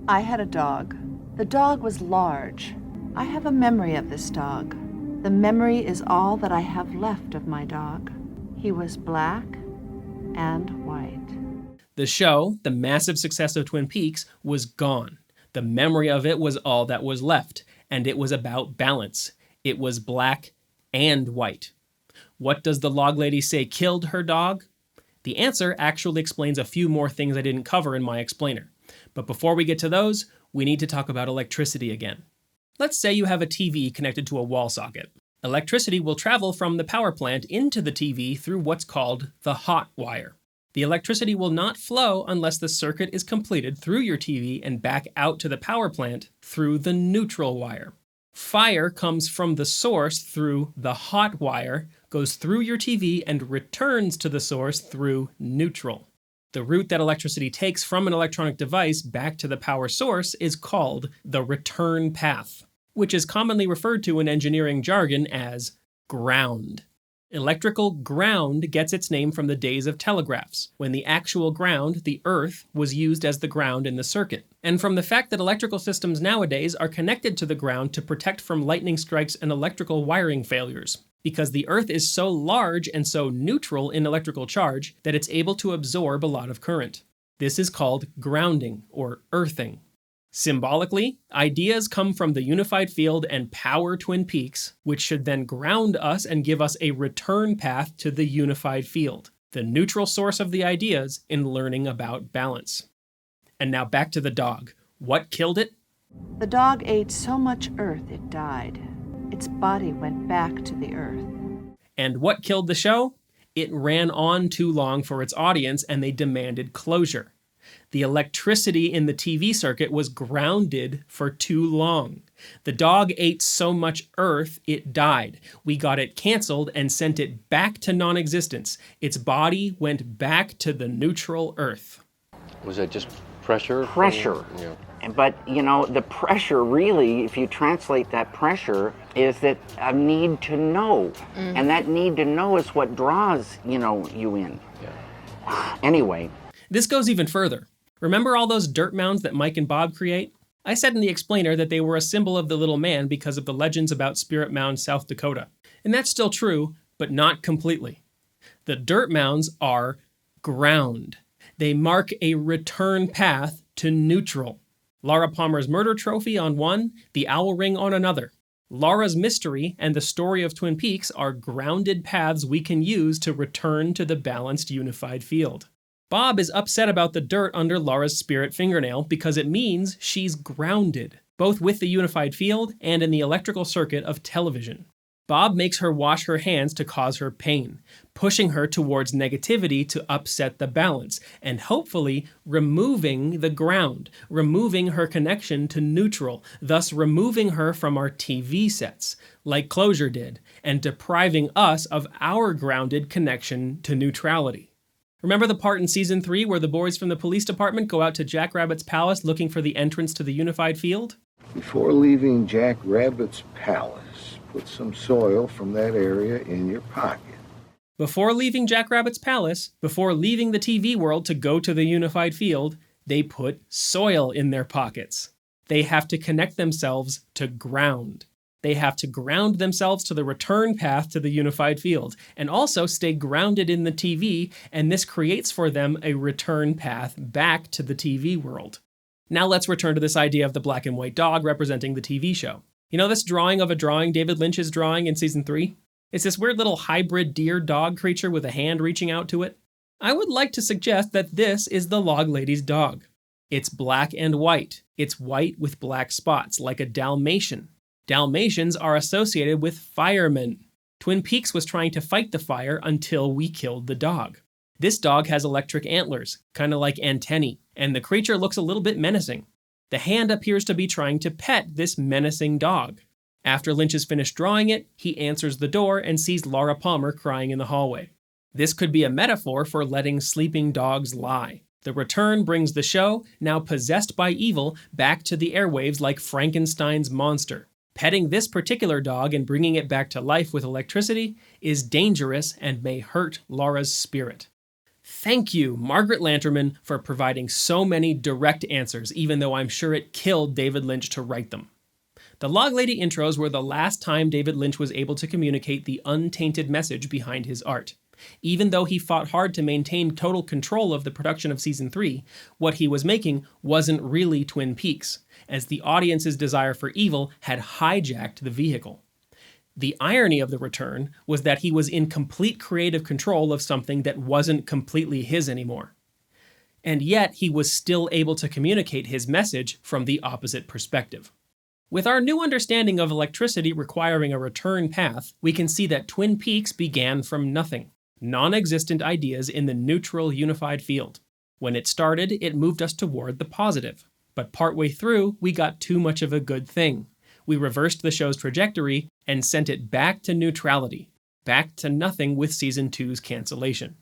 I had a dog. The dog was large. I have a memory of this dog. The memory is all that I have left of my dog. He was black and white. The show, the massive success of Twin Peaks, was gone. The memory of it was all that was left, and it was about balance. It was black and white. What does the log lady say killed her dog? The answer actually explains a few more things I didn't cover in my explainer. But before we get to those, we need to talk about electricity again. Let's say you have a TV connected to a wall socket. Electricity will travel from the power plant into the TV through what's called the hot wire. The electricity will not flow unless the circuit is completed through your TV and back out to the power plant through the neutral wire. Fire comes from the source through the hot wire, goes through your TV, and returns to the source through neutral. The route that electricity takes from an electronic device back to the power source is called the return path, which is commonly referred to in engineering jargon as ground. Electrical ground gets its name from the days of telegraphs, when the actual ground, the earth, was used as the ground in the circuit, and from the fact that electrical systems nowadays are connected to the ground to protect from lightning strikes and electrical wiring failures, because the earth is so large and so neutral in electrical charge that it's able to absorb a lot of current. This is called grounding, or earthing. Symbolically, ideas come from the unified field and power Twin Peaks, which should then ground us and give us a return path to the unified field, the neutral source of the ideas in learning about balance. And now back to the dog. What killed it? The dog ate so much earth it died. Its body went back to the earth. And what killed the show? It ran on too long for its audience and they demanded closure. The electricity in the TV circuit was grounded for too long. The dog ate so much earth, it died. We got it canceled and sent it back to non-existence. Its body went back to the neutral earth. Was that just pressure? Pressure. Yeah. But, you know, the pressure really, if you translate that pressure, is that a need to know. And that need to know is what draws, you in. Yeah. Anyway. This goes even further. Remember all those dirt mounds that Mike and Bob create? I said in the explainer that they were a symbol of the little man because of the legends about Spirit Mound, South Dakota. And that's still true, but not completely. The dirt mounds are ground. They mark a return path to neutral. Laura Palmer's murder trophy on one, the owl ring on another. Laura's mystery and the story of Twin Peaks are grounded paths we can use to return to the balanced unified field. Bob is upset about the dirt under Laura's spirit fingernail because it means she's grounded, both with the unified field and in the electrical circuit of television. Bob makes her wash her hands to cause her pain, pushing her towards negativity to upset the balance, and hopefully removing the ground, removing her connection to neutral, thus removing her from our TV sets, like Closure did, and depriving us of our grounded connection to neutrality. Remember the part in Season 3 where the boys from the police department go out to Jack Rabbit's palace looking for the entrance to the unified field? Before leaving Jack Rabbit's palace, put some soil from that area in your pocket. Before leaving Jack Rabbit's palace, before leaving the TV world to go to the unified field, they put soil in their pockets. They have to connect themselves to ground. They have to ground themselves to the return path to the unified field, and also stay grounded in the TV, and this creates for them a return path back to the TV world. Now let's return to this idea of the black and white dog representing the TV show. You know this drawing of a drawing David Lynch is drawing in Season 3? It's this weird little hybrid deer-dog creature with a hand reaching out to it. I would like to suggest that this is the Log Lady's dog. It's black and white. It's white with black spots, like a Dalmatian. Dalmatians are associated with firemen. Twin Peaks was trying to fight the fire until we killed the dog. This dog has electric antlers, kind of like antennae, and the creature looks a little bit menacing. The hand appears to be trying to pet this menacing dog. After Lynch is finished drawing it, he answers the door and sees Laura Palmer crying in the hallway. This could be a metaphor for letting sleeping dogs lie. The return brings the show, now possessed by evil, back to the airwaves like Frankenstein's monster. Petting this particular dog and bringing it back to life with electricity is dangerous and may hurt Laura's spirit. Thank you, Margaret Lanterman, for providing so many direct answers, even though I'm sure it killed David Lynch to write them. The Log Lady intros were the last time David Lynch was able to communicate the untainted message behind his art. Even though he fought hard to maintain total control of the production of Season 3, what he was making wasn't really Twin Peaks, as the audience's desire for evil had hijacked the vehicle. The irony of the return was that he was in complete creative control of something that wasn't completely his anymore. And yet he was still able to communicate his message from the opposite perspective. With our new understanding of electricity requiring a return path, we can see that Twin Peaks began from nothing, non-existent ideas in the neutral unified field. When it started, it moved us toward the positive. But partway through, we got too much of a good thing. We reversed the show's trajectory and sent it back to neutrality, back to nothing with Season 2's cancellation.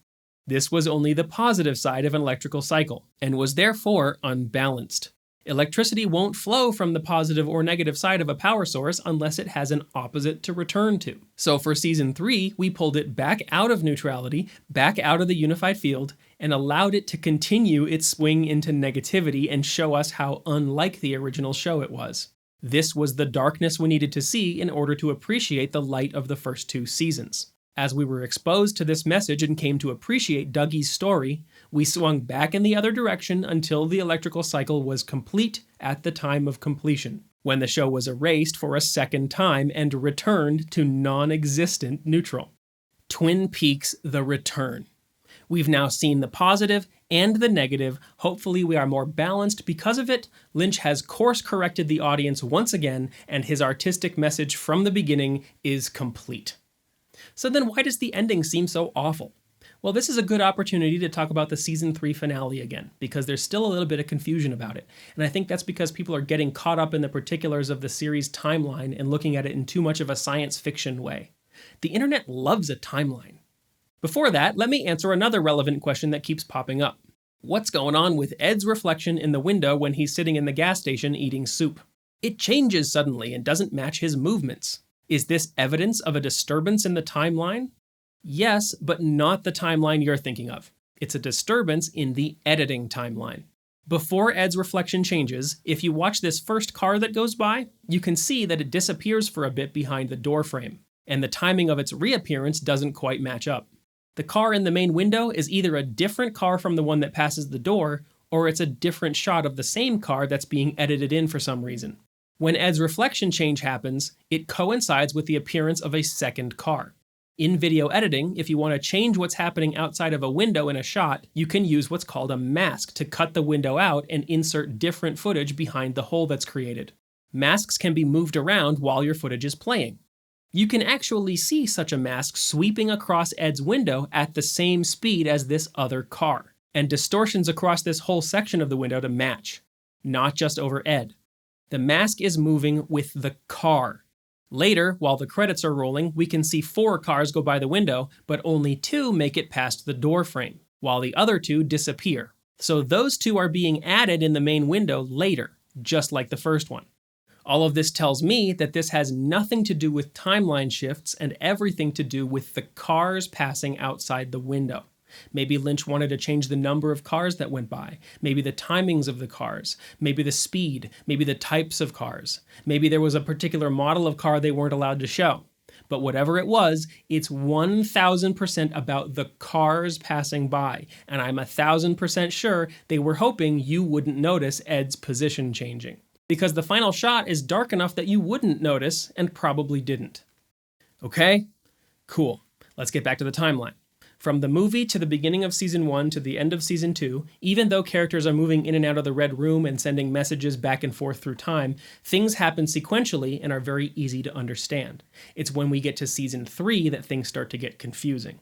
This was only the positive side of an electrical cycle, and was therefore unbalanced. Electricity won't flow from the positive or negative side of a power source unless it has an opposite to return to. So for Season 3, we pulled it back out of neutrality, back out of the unified field, and allowed it to continue its swing into negativity and show us how unlike the original show it was. This was the darkness we needed to see in order to appreciate the light of the first 2 seasons. As we were exposed to this message and came to appreciate Dougie's story, we swung back in the other direction until the electrical cycle was complete at the time of completion, when the show was erased for a second time and returned to non-existent neutral. Twin Peaks: The Return. We've now seen the positive and the negative. Hopefully we are more balanced because of it. Lynch has course-corrected the audience once again, and his artistic message from the beginning is complete. So then why does the ending seem so awful? Well, this is a good opportunity to talk about the Season 3 finale again, because there's still a little bit of confusion about it. And I think that's because people are getting caught up in the particulars of the series' timeline and looking at it in too much of a science fiction way. The internet loves a timeline. Before that, let me answer another relevant question that keeps popping up. What's going on with Ed's reflection in the window when he's sitting in the gas station eating soup? It changes suddenly and doesn't match his movements. Is this evidence of a disturbance in the timeline? Yes, but not the timeline you're thinking of. It's a disturbance in the editing timeline. Before Ed's reflection changes, if you watch this first car that goes by, you can see that it disappears for a bit behind the door frame, and the timing of its reappearance doesn't quite match up. The car in the main window is either a different car from the one that passes the door, or it's a different shot of the same car that's being edited in for some reason. When Ed's reflection change happens, it coincides with the appearance of a second car. In video editing, if you want to change what's happening outside of a window in a shot, you can use what's called a mask to cut the window out and insert different footage behind the hole that's created. Masks can be moved around while your footage is playing. You can actually see such a mask sweeping across Ed's window at the same speed as this other car, and distortions across this whole section of the window to match, not just over Ed. The mask is moving with the car. Later, while the credits are rolling, we can see 4 cars go by the window, but only 2 make it past the door frame, while the other 2 disappear. So those 2 are being added in the main window later, just like the first one. All of this tells me that this has nothing to do with timeline shifts and everything to do with the cars passing outside the window. Maybe Lynch wanted to change the number of cars that went by, maybe the timings of the cars, maybe the speed, maybe the types of cars. Maybe there was a particular model of car they weren't allowed to show. But whatever it was, it's 1000% about the cars passing by, and I'm 1000% sure they were hoping you wouldn't notice Ed's position changing. Because the final shot is dark enough that you wouldn't notice, and probably didn't. Okay? Cool. Let's get back to the timeline. From the movie to the beginning of Season 1 to the end of Season 2, even though characters are moving in and out of the Red Room and sending messages back and forth through time, things happen sequentially and are very easy to understand. It's when we get to Season 3 that things start to get confusing.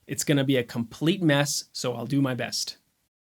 It's going to be a complete mess, so I'll do my best.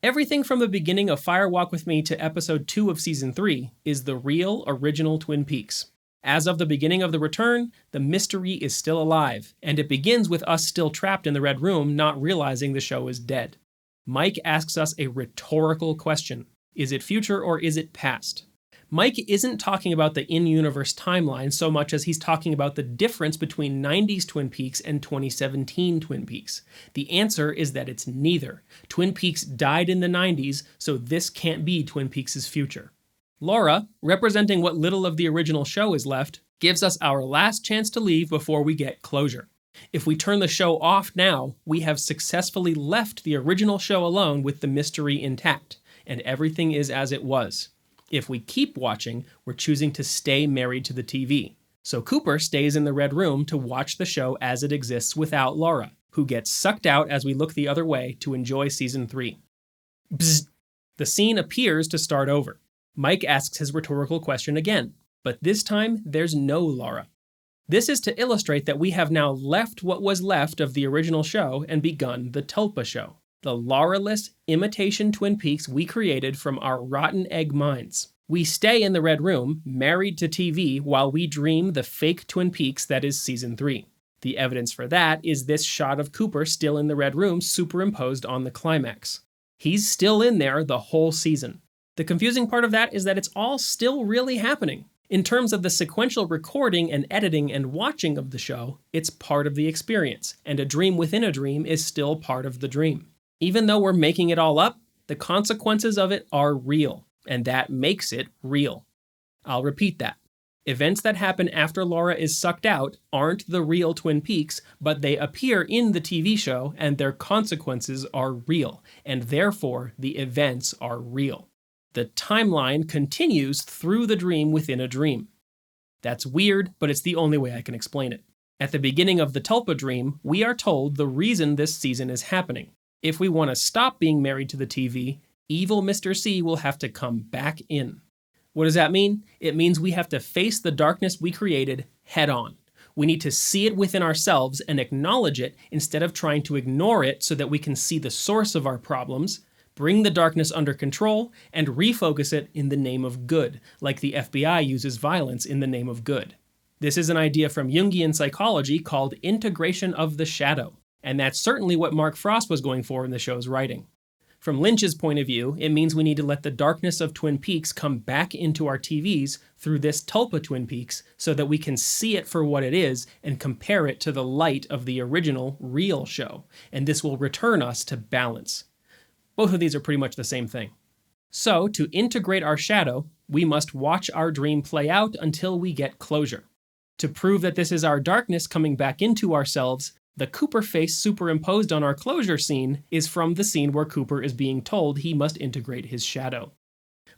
Everything from the beginning of Fire Walk With Me to Episode 2 of Season 3 is the real, original Twin Peaks. As of the beginning of the return, the mystery is still alive, and it begins with us still trapped in the Red Room, not realizing the show is dead. Mike asks us a rhetorical question. Is it future or is it past? Mike isn't talking about the in-universe timeline so much as he's talking about the difference between 90s Twin Peaks and 2017 Twin Peaks. The answer is that it's neither. Twin Peaks died in the 90s, so this can't be Twin Peaks' future. Laura, representing what little of the original show is left, gives us our last chance to leave before we get closure. If we turn the show off now, we have successfully left the original show alone with the mystery intact, and everything is as it was. If we keep watching, we're choosing to stay married to the TV. So Cooper stays in the Red Room to watch the show as it exists without Laura, who gets sucked out as we look the other way to enjoy Season 3. Bzzz! The scene appears to start over. Mike asks his rhetorical question again, but this time there's no Laura. This is to illustrate that we have now left what was left of the original show and begun the Tulpa show, the Laura-less imitation Twin Peaks we created from our rotten egg minds. We stay in the Red Room, married to TV, while we dream the fake Twin Peaks that is Season 3. The evidence for that is this shot of Cooper still in the Red Room superimposed on the climax. He's still in there the whole season. The confusing part of that is that it's all still really happening. In terms of the sequential recording and editing and watching of the show, it's part of the experience, and a dream within a dream is still part of the dream. Even though we're making it all up, the consequences of it are real, and that makes it real. I'll repeat that. Events that happen after Laura is sucked out aren't the real Twin Peaks, but they appear in the TV show, and their consequences are real, and therefore the events are real. The timeline continues through the dream within a dream. That's weird, but it's the only way I can explain it. At the beginning of the Tulpa dream, we are told the reason this season is happening. If we want to stop being married to the TV, evil Mr. C will have to come back in. What does that mean? It means we have to face the darkness we created head on. We need to see it within ourselves and acknowledge it instead of trying to ignore it so that we can see the source of our problems, bring the darkness under control, and refocus it in the name of good, like the FBI uses violence in the name of good. This is an idea from Jungian psychology called integration of the shadow, and that's certainly what Mark Frost was going for in the show's writing. From Lynch's point of view, it means we need to let the darkness of Twin Peaks come back into our TVs through this Tulpa Twin Peaks so that we can see it for what it is and compare it to the light of the original, real show, and this will return us to balance. Both of these are pretty much the same thing. So, to integrate our shadow, we must watch our dream play out until we get closure. To prove that this is our darkness coming back into ourselves, the Cooper face superimposed on our closure scene is from the scene where Cooper is being told he must integrate his shadow.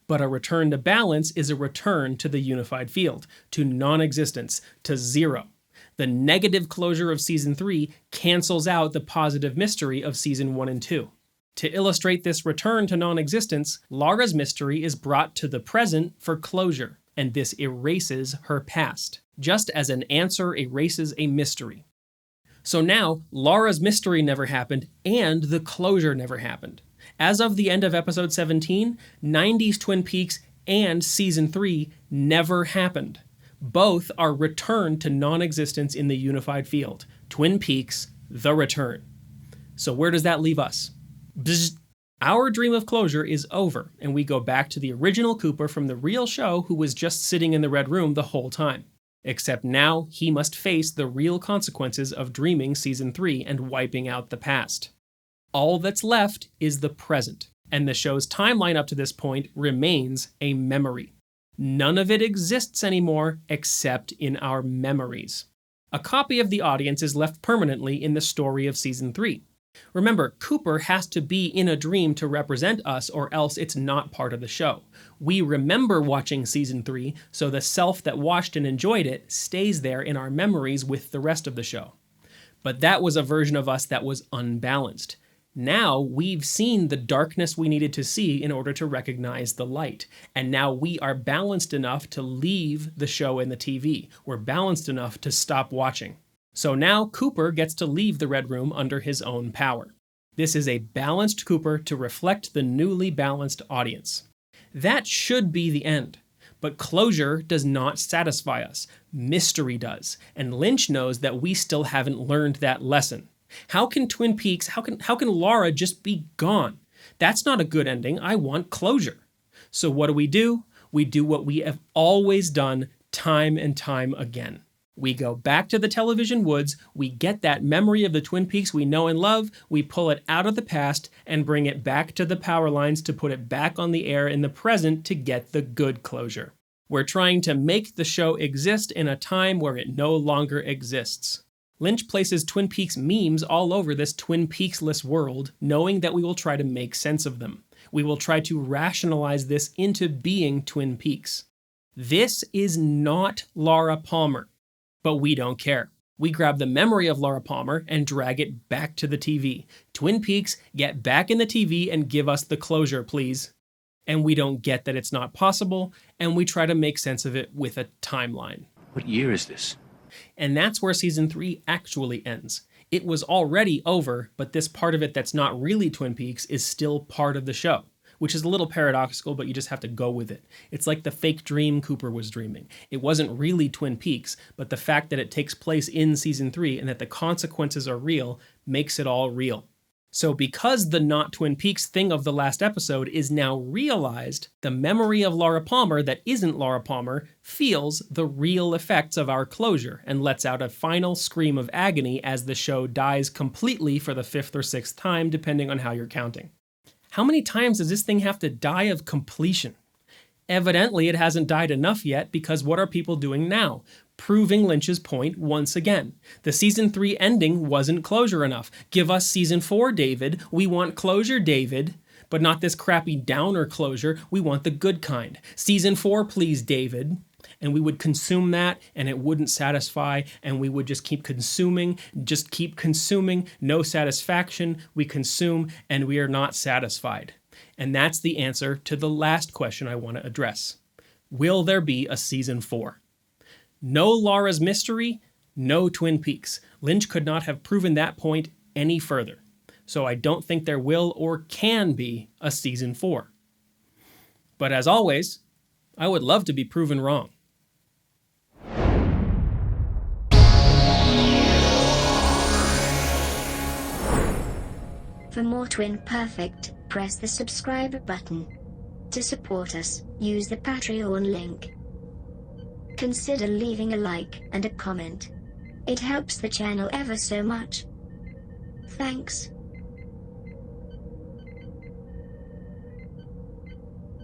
But a return to balance is a return to the unified field, to non-existence, to zero. The negative closure of Season 3 cancels out the positive mystery of Season 1 and 2. To illustrate this return to non-existence, Laura's mystery is brought to the present for closure, and this erases her past. just as an answer erases a mystery. So now, Laura's mystery never happened, and the closure never happened. As of the end of episode 17, 90s Twin Peaks and season 3 never happened. Both are returned to non-existence in the unified field. Twin Peaks, The Return. So where does that leave us? Bzz. Our dream of closure is over, and we go back to the original Cooper from the real show who was just sitting in the Red Room the whole time. Except now he must face the real consequences of dreaming season 3 and wiping out the past. All that's left is the present, and the show's timeline up to this point remains a memory. None of it exists anymore except in our memories. A copy of the audience is left permanently in the story of season 3. Remember, Cooper has to be in a dream to represent us, or else it's not part of the show. We remember watching season 3, so the self that watched and enjoyed it stays there in our memories with the rest of the show. But that was a version of us that was unbalanced. Now we've seen the darkness we needed to see in order to recognize the light. And now we are balanced enough to leave the show and the TV. We're balanced enough to stop watching. So now Cooper gets to leave the Red Room under his own power. This is a balanced Cooper to reflect the newly balanced audience. That should be the end. But closure does not satisfy us. Mystery does. And Lynch knows that we still haven't learned that lesson. How can Twin Peaks, how can Laura just be gone? That's not a good ending. I want closure. So what do? We do what we have always done time and time again. We go back to the television woods, we get that memory of the Twin Peaks we know and love, we pull it out of the past and bring it back to the power lines to put it back on the air in the present to get the good closure. We're trying to make the show exist in a time where it no longer exists. Lynch places Twin Peaks memes all over this Twin Peaks-less world, knowing that we will try to make sense of them. We will try to rationalize this into being Twin Peaks. This is not Laura Palmer. But we don't care. We grab the memory of Laura Palmer and drag it back to the TV. Twin Peaks, get back in the TV and give us the closure, please. And we don't get that it's not possible, and we try to make sense of it with a timeline. What year is this? And that's where season 3 actually ends. It was already over, but this part of it that's not really Twin Peaks is still part of the show. Which is a little paradoxical, but you just have to go with it. It's like the fake dream Cooper was dreaming. It wasn't really Twin Peaks, but the fact that it takes place in season 3 and that the consequences are real makes it all real. So because the not Twin Peaks thing of the last episode is now realized, the memory of Laura Palmer that isn't Laura Palmer feels the real effects of our closure and lets out a final scream of agony as the show dies completely for the 5th or 6th time, depending on how you're counting. How many times does this thing have to die of completion? Evidently, it hasn't died enough yet, because what are people doing now? Proving Lynch's point once again. The season 3 ending wasn't closure enough. Give us season 4, David. We want closure, David. But not this crappy downer closure. We want the good kind. Season 4, please, David. And we would consume that, and it wouldn't satisfy, and we would just keep consuming, no satisfaction. We consume, and we are not satisfied. And that's the answer to the last question I want to address. Will there be a season 4? No Laura's mystery, no Twin Peaks. Lynch could not have proven that point any further. So I don't think there will or can be a season 4. But as always, I would love to be proven wrong. For more Twin Perfect, press the subscribe button. To support us, use the Patreon link. Consider leaving a like and a comment. It helps the channel ever so much. Thanks.